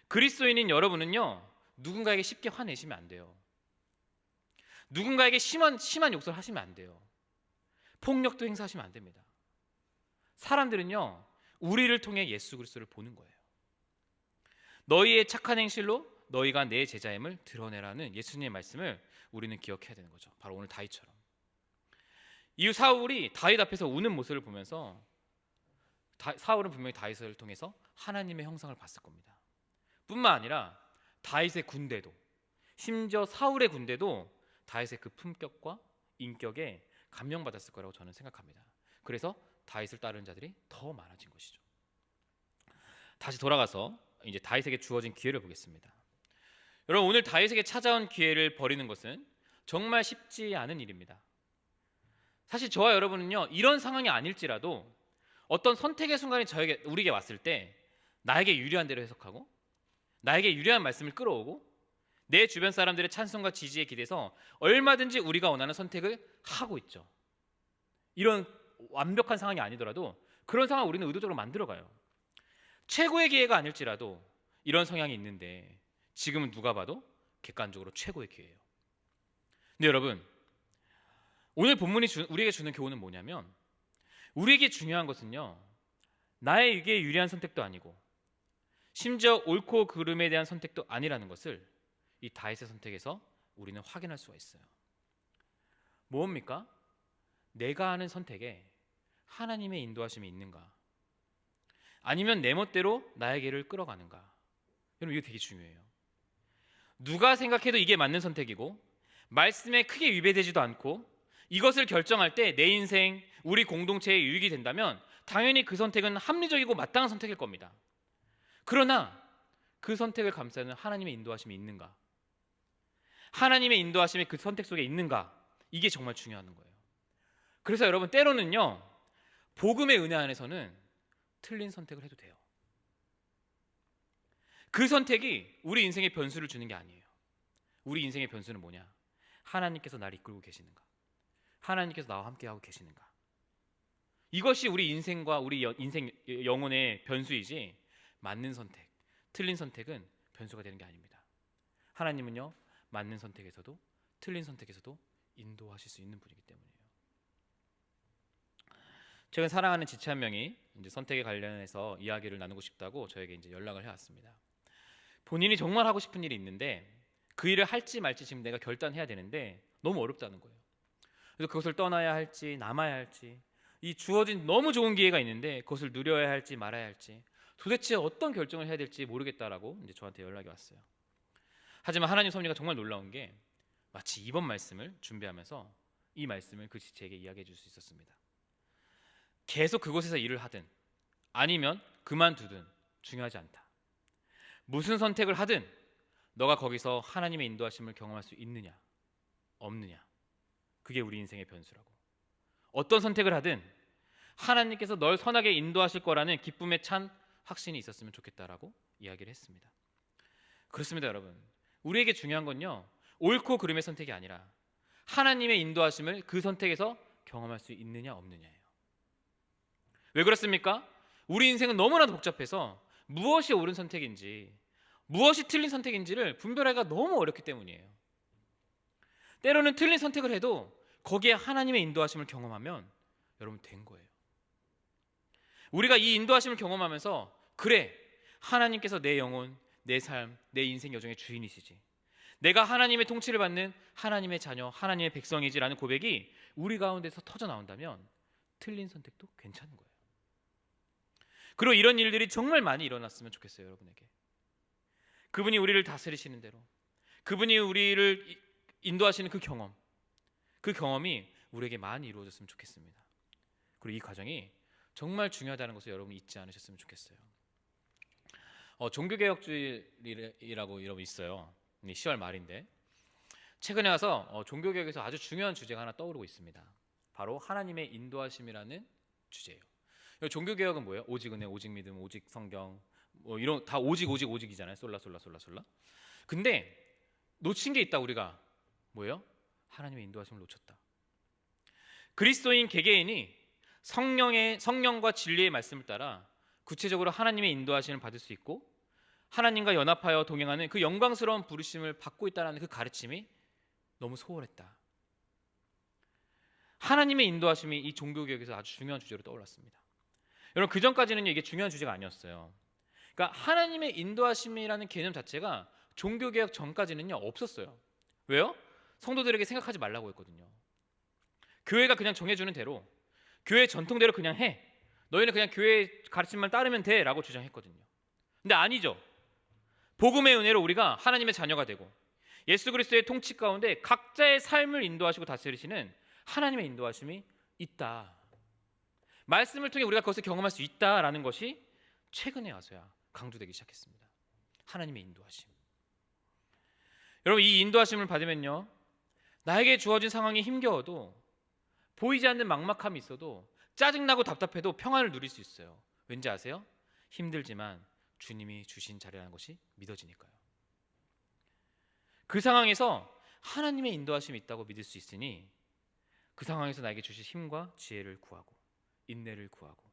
그리스도인인 여러분은요 누군가에게 쉽게 화내시면 안 돼요. 누군가에게 심한 욕설을 하시면 안 돼요. 폭력도 행사하시면 안 됩니다. 사람들은요 우리를 통해 예수 그리스도를 보는 거예요. 너희의 착한 행실로 너희가 내 제자임을 드러내라는 예수님의 말씀을 우리는 기억해야 되는 거죠. 바로 오늘 다윗처럼. 이후 사울이 다윗 앞에서 우는 모습을 보면서 사울은 분명히 다윗을 통해서 하나님의 형상을 봤을 겁니다. 뿐만 아니라 다윗의 군대도, 심지어 사울의 군대도 다윗의 그 품격과 인격에 감명받았을 거라고 저는 생각합니다. 그래서 다윗을 따르는 자들이 더 많아진 것이죠. 다시 돌아가서 이제 다윗에게 주어진 기회를 보겠습니다. 여러분, 오늘 다윗에게 찾아온 기회를 버리는 것은 정말 쉽지 않은 일입니다. 사실 저와 여러분은요 이런 상황이 아닐지라도 어떤 선택의 순간이 우리에게 왔을 때 나에게 유리한 대로 해석하고 나에게 유리한 말씀을 끌어오고 내 주변 사람들의 찬송과 지지에 기대서 얼마든지 우리가 원하는 선택을 하고 있죠. 이런 완벽한 상황이 아니더라도 그런 상황을 우리는 의도적으로 만들어가요. 최고의 기회가 아닐지라도 이런 성향이 있는데 지금은 누가 봐도 객관적으로 최고의 기회예요. 근데 여러분, 오늘 본문이 우리에게 주는 교훈은 뭐냐면 우리에게 중요한 것은요 나에게 유리한 선택도 아니고 심지어 옳고 그름에 대한 선택도 아니라는 것을 이 다윗의 선택에서 우리는 확인할 수가 있어요. 뭡니까? 내가 하는 선택에 하나님의 인도하심이 있는가? 아니면 내 멋대로 나에게를 끌어가는가? 여러분, 이거 되게 중요해요. 누가 생각해도 이게 맞는 선택이고 말씀에 크게 위배되지도 않고 이것을 결정할 때 내 인생, 우리 공동체에 유익이 된다면 당연히 그 선택은 합리적이고 마땅한 선택일 겁니다. 그러나 그 선택을 감싸는 하나님의 인도하심이 있는가? 하나님의 인도하심이 그 선택 속에 있는가? 이게 정말 중요한 거예요. 그래서 여러분, 때로는요 복음의 은혜 안에서는 틀린 선택을 해도 돼요. 그 선택이 우리 인생에 변수를 주는 게 아니에요. 우리 인생의 변수는 뭐냐? 하나님께서 나를 이끌고 계시는가? 하나님께서 나와 함께하고 계시는가? 이것이 우리 인생과 우리 인생 영혼의 변수이지 맞는 선택, 틀린 선택은 변수가 되는 게 아닙니다. 하나님은요 맞는 선택에서도 틀린 선택에서도 인도하실 수 있는 분이기 때문이에요. 최근 사랑하는 지체 한 명이 이제 선택에 관련해서 이야기를 나누고 싶다고 저에게 이제 연락을 해왔습니다. 본인이 정말 하고 싶은 일이 있는데 그 일을 할지 말지 지금 내가 결단해야 되는데 너무 어렵다는 거예요. 그래서 그것을 떠나야 할지 남아야 할지, 이 주어진 너무 좋은 기회가 있는데 그것을 누려야 할지 말아야 할지 도대체 어떤 결정을 해야 될지 모르겠다라고 이제 저한테 연락이 왔어요. 하지만 하나님 섭리가 정말 놀라운 게 마치 이번 말씀을 준비하면서 이 말씀을 그 지체에게 이야기해 줄 수 있었습니다. 계속 그곳에서 일을 하든 아니면 그만두든 중요하지 않다. 무슨 선택을 하든 너가 거기서 하나님의 인도하심을 경험할 수 있느냐 없느냐, 그게 우리 인생의 변수라고. 어떤 선택을 하든 하나님께서 널 선하게 인도하실 거라는 기쁨에 찬 확신이 있었으면 좋겠다라고 이야기를 했습니다. 그렇습니다, 여러분. 우리에게 중요한 건요, 옳고 그름의 선택이 아니라 하나님의 인도하심을 그 선택에서 경험할 수 있느냐 없느냐예요. 왜 그렇습니까? 우리 인생은 너무나도 복잡해서 무엇이 옳은 선택인지 무엇이 틀린 선택인지를 분별하기가 너무 어렵기 때문이에요. 때로는 틀린 선택을 해도 거기에 하나님의 인도하심을 경험하면 여러분 된 거예요. 우리가 이 인도하심을 경험하면서 그래, 하나님께서 내 영혼, 내 삶, 내 인생 여정의 주인이시지, 내가 하나님의 통치를 받는 하나님의 자녀, 하나님의 백성이지라는 고백이 우리 가운데서 터져 나온다면 틀린 선택도 괜찮은 거예요. 그리고 이런 일들이 정말 많이 일어났으면 좋겠어요, 여러분에게. 그분이 우리를 다스리시는 대로, 그분이 우리를 인도하시는 그 경험이 우리에게 많이 이루어졌으면 좋겠습니다. 그리고 이 과정이 정말 중요하다는 것을 여러분이 잊지 않으셨으면 좋겠어요. 종교개혁주의라고 여러분 있어요. 10월 말인데 최근에 와서 종교개혁에서 아주 중요한 주제가 하나 떠오르고 있습니다. 바로 하나님의 인도하심이라는 주제예요. 종교개혁은 뭐예요? 오직 은혜, 오직 믿음, 오직 성경, 뭐 이런 다 오직이잖아요. 솔라. 근데 놓친 게 있다. 우리가 뭐예요? 하나님의 인도하심을 놓쳤다. 그리스도인 개개인이 성령과 진리의 말씀을 따라 구체적으로 하나님의 인도하심을 받을 수 있고 하나님과 연합하여 동행하는 그 영광스러운 부르심을 받고 있다는 그 가르침이 너무 소홀했다. 하나님의 인도하심이 이 종교개혁에서 아주 중요한 주제로 떠올랐습니다. 여러분, 그 전까지는 이게 중요한 주제가 아니었어요. 그러니까 하나님의 인도하심이라는 개념 자체가 종교개혁 전까지는요 없었어요. 왜요? 성도들에게 생각하지 말라고 했거든요. 교회가 그냥 정해주는 대로, 교회 전통대로 그냥 해, 너희는 그냥 교회 가르침만 따르면 돼 라고 주장했거든요. 근데 아니죠. 복음의 은혜로 우리가 하나님의 자녀가 되고 예수 그리스도의 통치 가운데 각자의 삶을 인도하시고 다스리시는 하나님의 인도하심이 있다. 말씀을 통해 우리가 그것을 경험할 수 있다라는 것이 최근에 와서야 강조되기 시작했습니다. 하나님의 인도하심. 여러분, 이 인도하심을 받으면요, 나에게 주어진 상황이 힘겨워도, 보이지 않는 막막함이 있어도, 짜증나고 답답해도 평안을 누릴 수 있어요. 왠지 아세요? 힘들지만 주님이 주신 자리라는 것이 믿어지니까요. 그 상황에서 하나님의 인도하심이 있다고 믿을 수 있으니 그 상황에서 나에게 주실 힘과 지혜를 구하고 인내를 구하고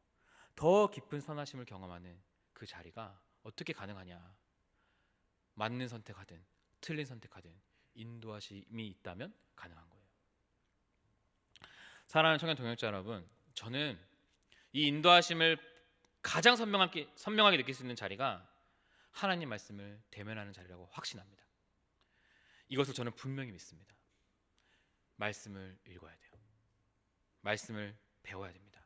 더 깊은 선하심을 경험하는 그 자리가 어떻게 가능하냐? 맞는 선택하든 틀린 선택하든 인도하심이 있다면 가능한 거예요. 사랑하는 청년 동역자 여러분, 저는 이 인도하심을 가장 선명하게 느낄 수 있는 자리가 하나님 말씀을 대면하는 자리라고 확신합니다. 이것을 저는 분명히 믿습니다. 말씀을 읽어야 돼요. 말씀을 배워야 됩니다.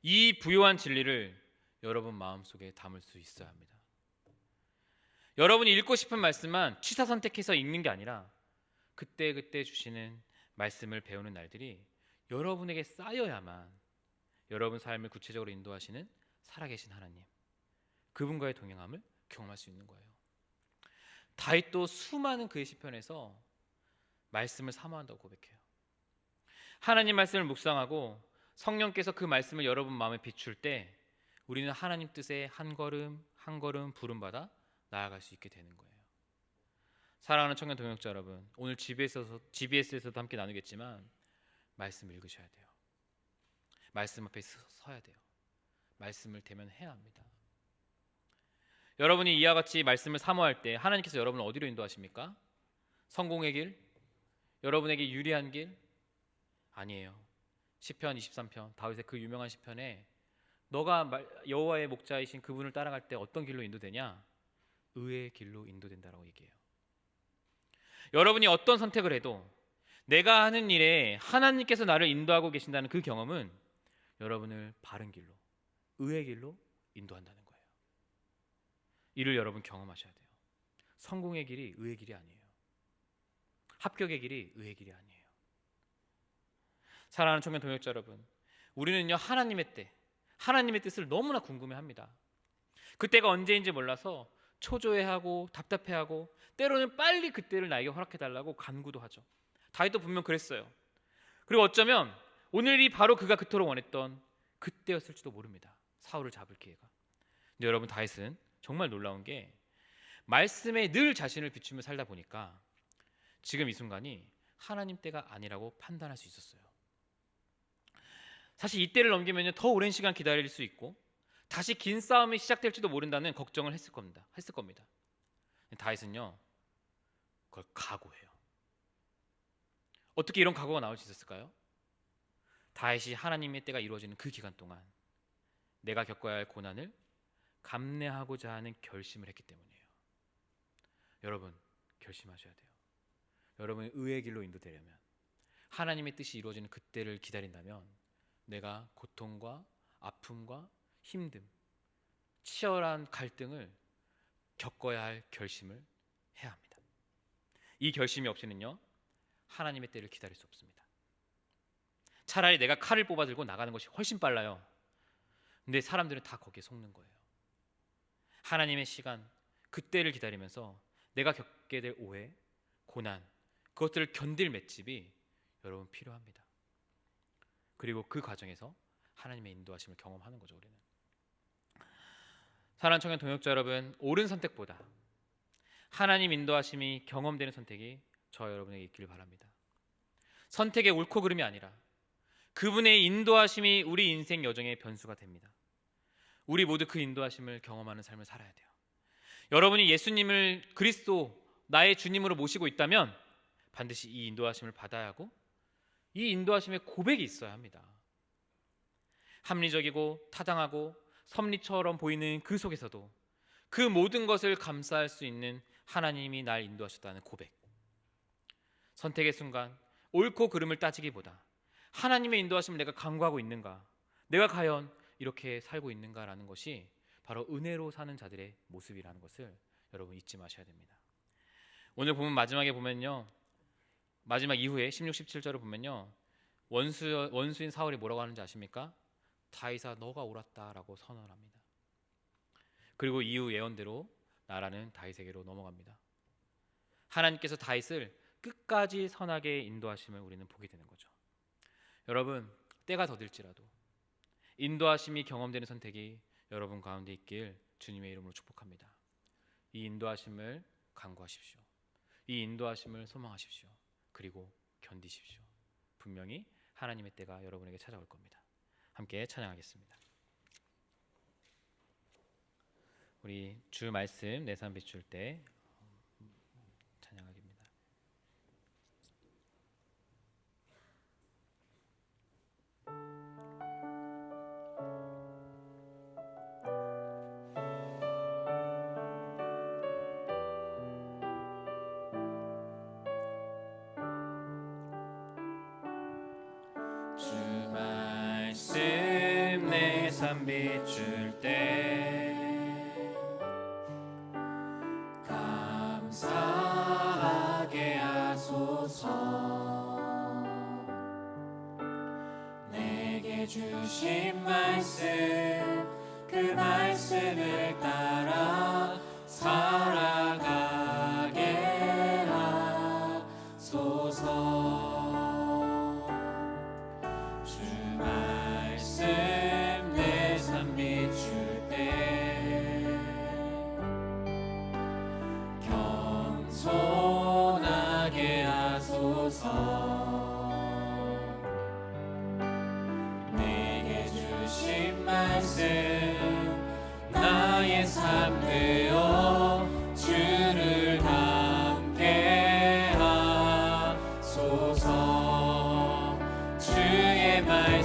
이 부요한 진리를 여러분 마음속에 담을 수 있어야 합니다. 여러분이 읽고 싶은 말씀만 취사 선택해서 읽는 게 아니라 그때그때 주시는 말씀을 배우는 날들이 여러분에게 쌓여야만 여러분 삶을 구체적으로 인도하시는 살아계신 하나님, 그분과의 동행함을 경험할 수 있는 거예요. 다윗도 수많은 그의 시편에서 말씀을 사모한다고 고백해요. 하나님 말씀을 묵상하고 성령께서 그 말씀을 여러분 마음에 비출 때 우리는 하나님 뜻에 한 걸음 한 걸음 부름받아 나아갈 수 있게 되는 거예요. 사랑하는 청년 동역자 여러분, 오늘 GBS에서도 함께 나누겠지만 말씀을 읽으셔야 돼요. 말씀 앞에 서야 돼요. 말씀을 대면해야 합니다. 여러분이 이와 같이 말씀을 사모할 때 하나님께서 여러분을 어디로 인도하십니까? 성공의 길? 여러분에게 유리한 길? 아니에요. 시편 23편, 다윗의 그 유명한 시편에 너가 여호와의 목자이신 그분을 따라갈 때 어떤 길로 인도되냐? 의의 길로 인도된다라고 얘기해요. 여러분이 어떤 선택을 해도 내가 하는 일에 하나님께서 나를 인도하고 계신다는 그 경험은 여러분을 바른 길로, 의의 길로 인도한다는 거예요. 이를 여러분 경험하셔야 돼요. 성공의 길이 의의 길이 아니에요. 합격의 길이 의의 길이 아니에요. 사랑하는 청년 동역자 여러분, 우리는요 하나님의 때, 하나님의 뜻을 너무나 궁금해합니다. 그때가 언제인지 몰라서 초조해하고 답답해하고 때로는 빨리 그때를 나에게 허락해달라고 간구도 하죠. 다윗도 분명 그랬어요. 그리고 어쩌면 오늘이 바로 그가 그토록 원했던 그때였을지도 모릅니다. 사울을 잡을 기회가. 근데 여러분, 다윗은 정말 놀라운 게 말씀에 늘 자신을 비추며 살다 보니까 지금 이 순간이 하나님 때가 아니라고 판단할 수 있었어요. 사실 이때를 넘기면 더 오랜 시간 기다릴 수 있고 다시 긴 싸움이 시작될지도 모른다는 걱정을 했을 겁니다. 다윗은요 그걸 각오해요. 어떻게 이런 각오가 나올 수 있었을까요? 다윗이 하나님의 때가 이루어지는 그 기간 동안 내가 겪어야 할 고난을 감내하고자 하는 결심을 했기 때문이에요. 여러분, 결심하셔야 돼요. 여러분이 의의 길로 인도되려면, 하나님의 뜻이 이루어지는 그때를 기다린다면 내가 고통과 아픔과 힘듦, 치열한 갈등을 겪어야 할 결심을 해야 합니다. 이 결심이 없이는요 하나님의 때를 기다릴 수 없습니다. 차라리 내가 칼을 뽑아 들고 나가는 것이 훨씬 빨라요. 근데 사람들은 다 거기에 속는 거예요. 하나님의 시간, 그때를 기다리면서 내가 겪게 될 오해, 고난, 그것들을 견딜 맷집이 여러분 필요합니다. 그리고 그 과정에서 하나님의 인도하심을 경험하는 거죠. 우리는 사랑하는 청년 동역자 여러분, 옳은 선택보다 하나님 인도하심이 경험되는 선택이 저 여러분에게 있기를 바랍니다. 선택의 옳고 그름이 아니라 그분의 인도하심이 우리 인생 여정의 변수가 됩니다. 우리 모두 그 인도하심을 경험하는 삶을 살아야 돼요. 여러분이 예수님을 그리스도 나의 주님으로 모시고 있다면 반드시 이 인도하심을 받아야 하고 이 인도하심의 고백이 있어야 합니다. 합리적이고 타당하고 섭리처럼 보이는 그 속에서도 그 모든 것을 감사할 수 있는 하나님이 날 인도하셨다는 고백. 선택의 순간 옳고 그름을 따지기보다 하나님의 인도하심을 내가 간구하고 있는가, 내가 과연 이렇게 살고 있는가라는 것이 바로 은혜로 사는 자들의 모습이라는 것을 여러분 잊지 마셔야 됩니다. 오늘 보면 마지막에 보면요, 마지막 이후에 16, 17절을 보면요, 원수인 사울이 뭐라고 하는지 아십니까? 다윗아 너가 옳았다라고 선언을 합니다. 그리고 이후 예언대로 나라는 다윗에게로 넘어갑니다. 하나님께서 다윗을 끝까지 선하게 인도하심을 우리는 보게 되는 거죠. 여러분, 때가 더딜지라도 인도하심이 경험되는 선택이 여러분 가운데 있길 주님의 이름으로 축복합니다. 이 인도하심을 간구하십시오. 이 인도하심을 소망하십시오. 그리고 견디십시오. 분명히 하나님의 때가 여러분에게 찾아올 겁니다. 함께 찬양하겠습니다. 우리 주 말씀 내 삶 비출 때 찬양하기입니다. 주 말씀 내 삶 비출 때 감사하게 하소서. 내게 주신 말씀 그 말씀을 따라 살아가게 하소서. 주 말씀 내 삶 비출 때 겸손하게 하소서. 내게 주신 말씀 나의 삶 되어 주를 닮게 하소서. 주의 말씀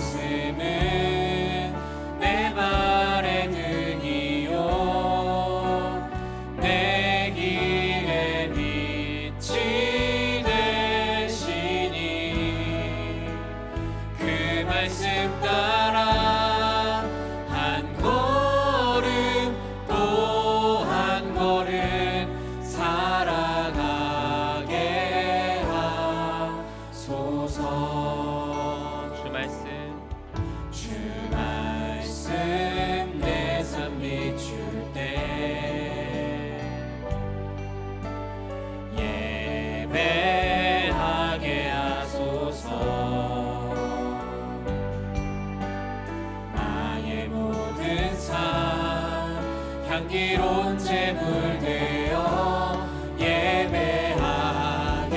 물들여 예배하게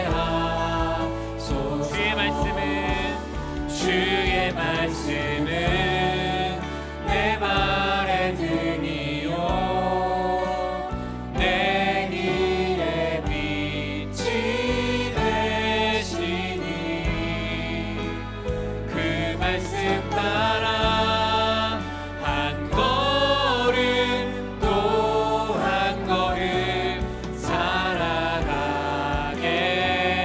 하소서. 주의 말씀은 내 발의 등이요 내 길의 빛이 되시니 그 말씀 따라 한 걸음 또 한 걸음 살아가게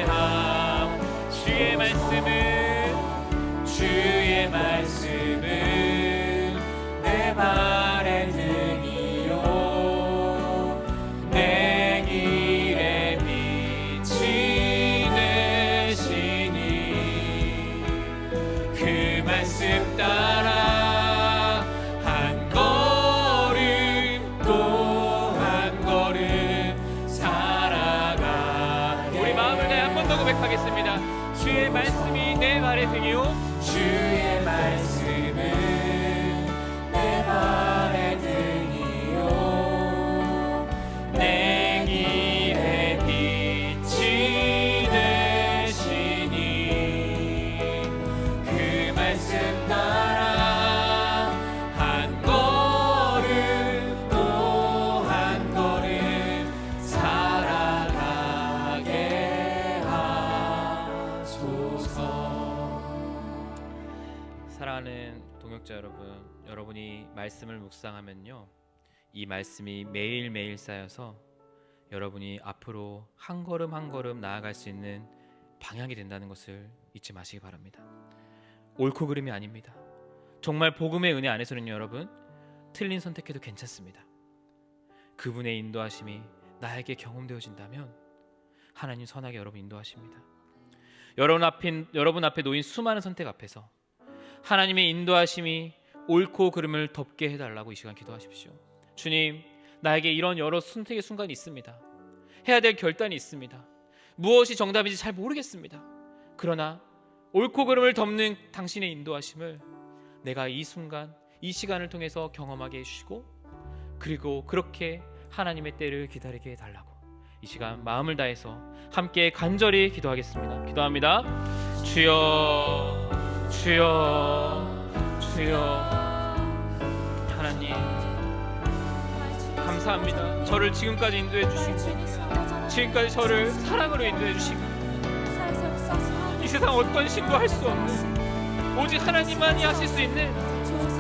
함. 주의 말씀은 내 발의 등이요 내 길의 빛이 되시니 그 말씀 따라 한 걸음 또 한 걸음 살아가게. 우리 마음을 다해 한 번 더 고백하겠습니다. 주의 말씀이 내 발의 등이요 주의 말씀은 내 발의 등이요 내 길의 빛이 되시니 그 말씀 따라 한 걸음 또 한 걸음 살아가게 하소서. 사랑하는 동역자 여러분, 여러분이 말씀을 묵상하면요, 이 말씀이 매일매일 쌓여서 여러분이 앞으로 한 걸음 한 걸음 나아갈 수 있는 방향이 된다는 것을 잊지 마시기 바랍니다. 옳고 그름이 아닙니다. 정말 복음의 은혜 안에서는 여러분, 틀린 선택해도 괜찮습니다. 그분의 인도하심이 나에게 경험되어진다면 하나님 선하게 여러분 인도하십니다. 여러분 앞에 놓인 수많은 선택 앞에서 하나님의 인도하심이 옳고 그름을 덮게 해달라고 이 시간 기도하십시오. 주님, 나에게 이런 여러 선택의 순간이 있습니다. 해야 될 결단이 있습니다. 무엇이 정답인지 잘 모르겠습니다. 그러나 옳고 그름을 덮는 당신의 인도하심을 내가 이 순간, 이 시간을 통해서 경험하게 해주시고, 그리고 그렇게 하나님의 때를 기다리게 해달라고 이 시간 마음을 다해서 함께 간절히 기도하겠습니다. 기도합니다. 주여, 주여, 주여. 하나님 감사합니다. 저를 지금까지 인도해 주시고, 지금까지 저를 사랑으로 인도해 주시고, 이 세상 어떤 신도 할 수 없는 오직 하나님만이 하실 수 있는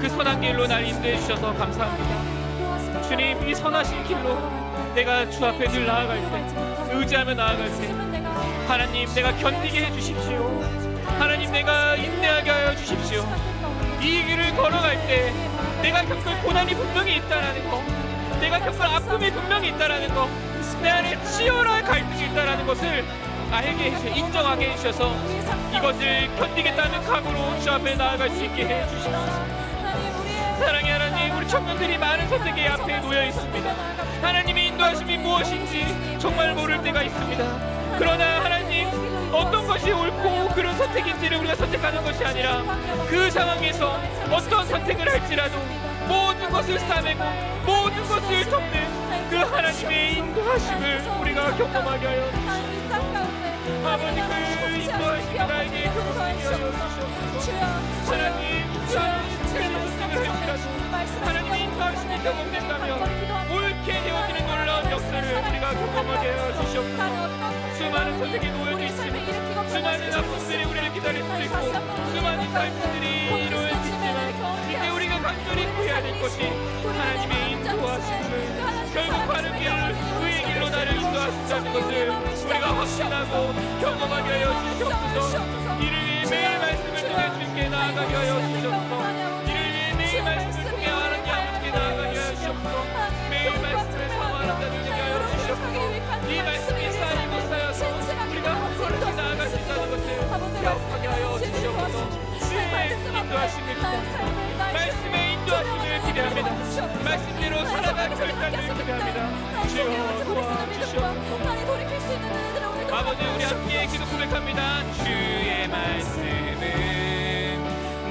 그 선한 길로 날 인도해 주셔서 감사합니다. 주님, 이 선하신 길로 내가 주 앞에 늘 나아갈 때, 의지하며 나아갈 때, 하나님 내가 견디게 해주십시오. 하나님 내가 인내하게 하여 주십시오. 이 길을 걸어갈 때 내가 겪을 고난이 분명히 있다라는 거, 내가 겪을 아픔이 분명히 있다라는 거, 내 안에 치열한 갈등이 있다라는 것을 알게 해주셔, 인정하게 해주셔서 이것을 견디겠다는 각오로 주 앞에 나아갈 수 있게 해주십시오. 사랑의 하나님, 우리 청년들이 많은 선택의 앞에 놓여 있습니다. 하나님의 인도하심이 무엇인지 정말 모를 때가 있습니다. 그러나 하나님, 어떤 것이 옳고 그런 선택인지를 우리가 선택하는 것이 아니라 그 상황에서 어떤 선택을 할지라도 모든 것을 싸매고 모든 것을 덮는 그 하나님의 인도하심을 우리가 경험하게 하여 주시옵소서. 아버지, 그 인도하심이 나에게 경험하게 하여 주시옵소서. 하나님, 틀린 선택을 할지라도 하나님의 인도하심이 경험된다면 옳게 되어지는 놀라운 역사를 우리가 경험하게 하여 주시옵소서. 수많은 선택이 놓여져 있지만, 수많은 아픔들이 우리를 기다릴 수 있고, 수많은 갈등들이 이루어질 수 있지만, 이제 우리가 간절히 구해야 될 것이 하나님의 인도하심을, 결국 바른 길을, 의의 길로 나를 인도하신다는 것을 우리가 확신하고 경험하게 하여 주시옵소서. 이를 위해 매일 말씀을 통해 주님께 나아가게 하여 주시옵소서. 이를 위해 매일 말씀을 통해 하나님 아버지께 나아가게 하여 주시옵소서. 매일 말씀을 사모하는 자들에게 하여 주시옵소서. 이 말씀이 쌓이고 쌓여서 우리가 한 걸음씩 나아갈 수 있다는 것을 기억하게 하여 주시옵소서. 주의 인도하심을 기대합니다. 말씀의 인도하심을 기대합니다. 말씀대로 살아갈 결단을 기대합니다. 주여 도와주시옵소서. 아버지, 우리 함께 기도 고백합니다. 주의 말씀은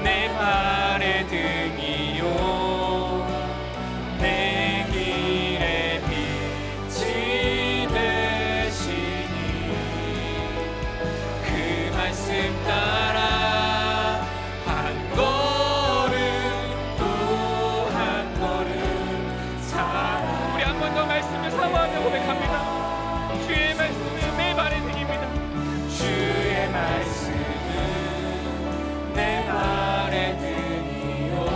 내 발의 등이요 내 길의 사모하며 고백합니다. 주의 말씀은 내 발의 등입니다. 주의 말씀은 내 발의 등이요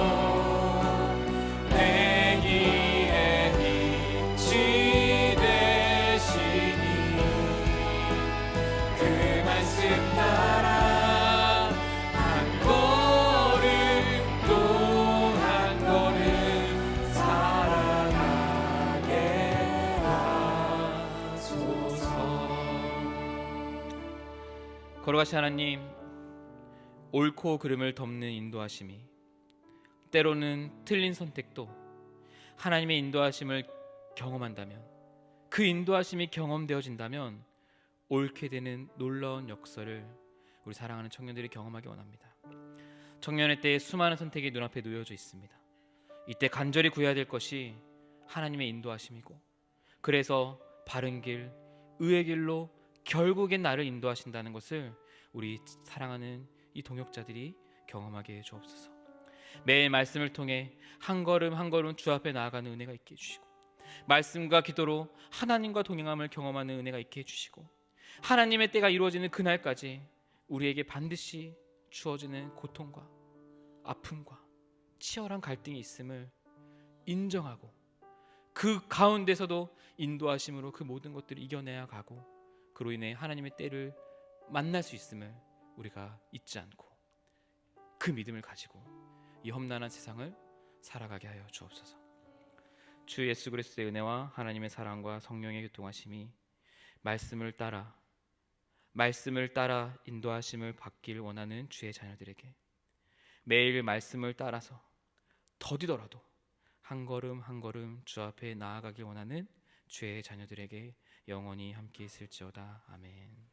내 길의 빛이 되시니 그 말씀 따라 한 걸음 또 한 걸음 살아가게 하소서. 걸어가신 하나님, 옳고 그름을 덮는 인도하심이, 때로는 틀린 선택도 하나님의 인도하심을 경험한다면, 그 인도하심이 경험되어진다면 옳게 되는 놀라운 역사를 우리 사랑하는 청년들이 경험하기 원합니다. 청년의 때에 수많은 선택이 눈앞에 놓여져 있습니다. 이때 간절히 구해야 될 것이 하나님의 인도하심이고, 그래서 바른 길, 의의 길로 결국엔 나를 인도하신다는 것을 우리 사랑하는 이 동역자들이 경험하게 해 주옵소서. 매일 말씀을 통해 한 걸음 한 걸음 주 앞에 나아가는 은혜가 있게 해주시고, 말씀과 기도로 하나님과 동행함을 경험하는 은혜가 있게 해주시고, 하나님의 때가 이루어지는 그날까지 우리에게 반드시 주어지는 고통과 아픔과 치열한 갈등이 있음을 인정하고, 그 가운데서도 인도하심으로 그 모든 것들을 이겨내야 가고, 그로 인해 하나님의 때를 만날 수 있음을 우리가 잊지 않고 그 믿음을 가지고 이 험난한 세상을 살아가게 하여 주옵소서. 주 예수 그리스도의 은혜와 하나님의 사랑과 성령의 교통하심이 말씀을 따라 인도하심을 받길 원하는 주의 자녀들에게 매일 말씀을 따라서 더디더라도 한 걸음 한 걸음 주 앞에 나아가길 원하는 주의 자녀들에게 영원히 함께 있을지어다. 아멘.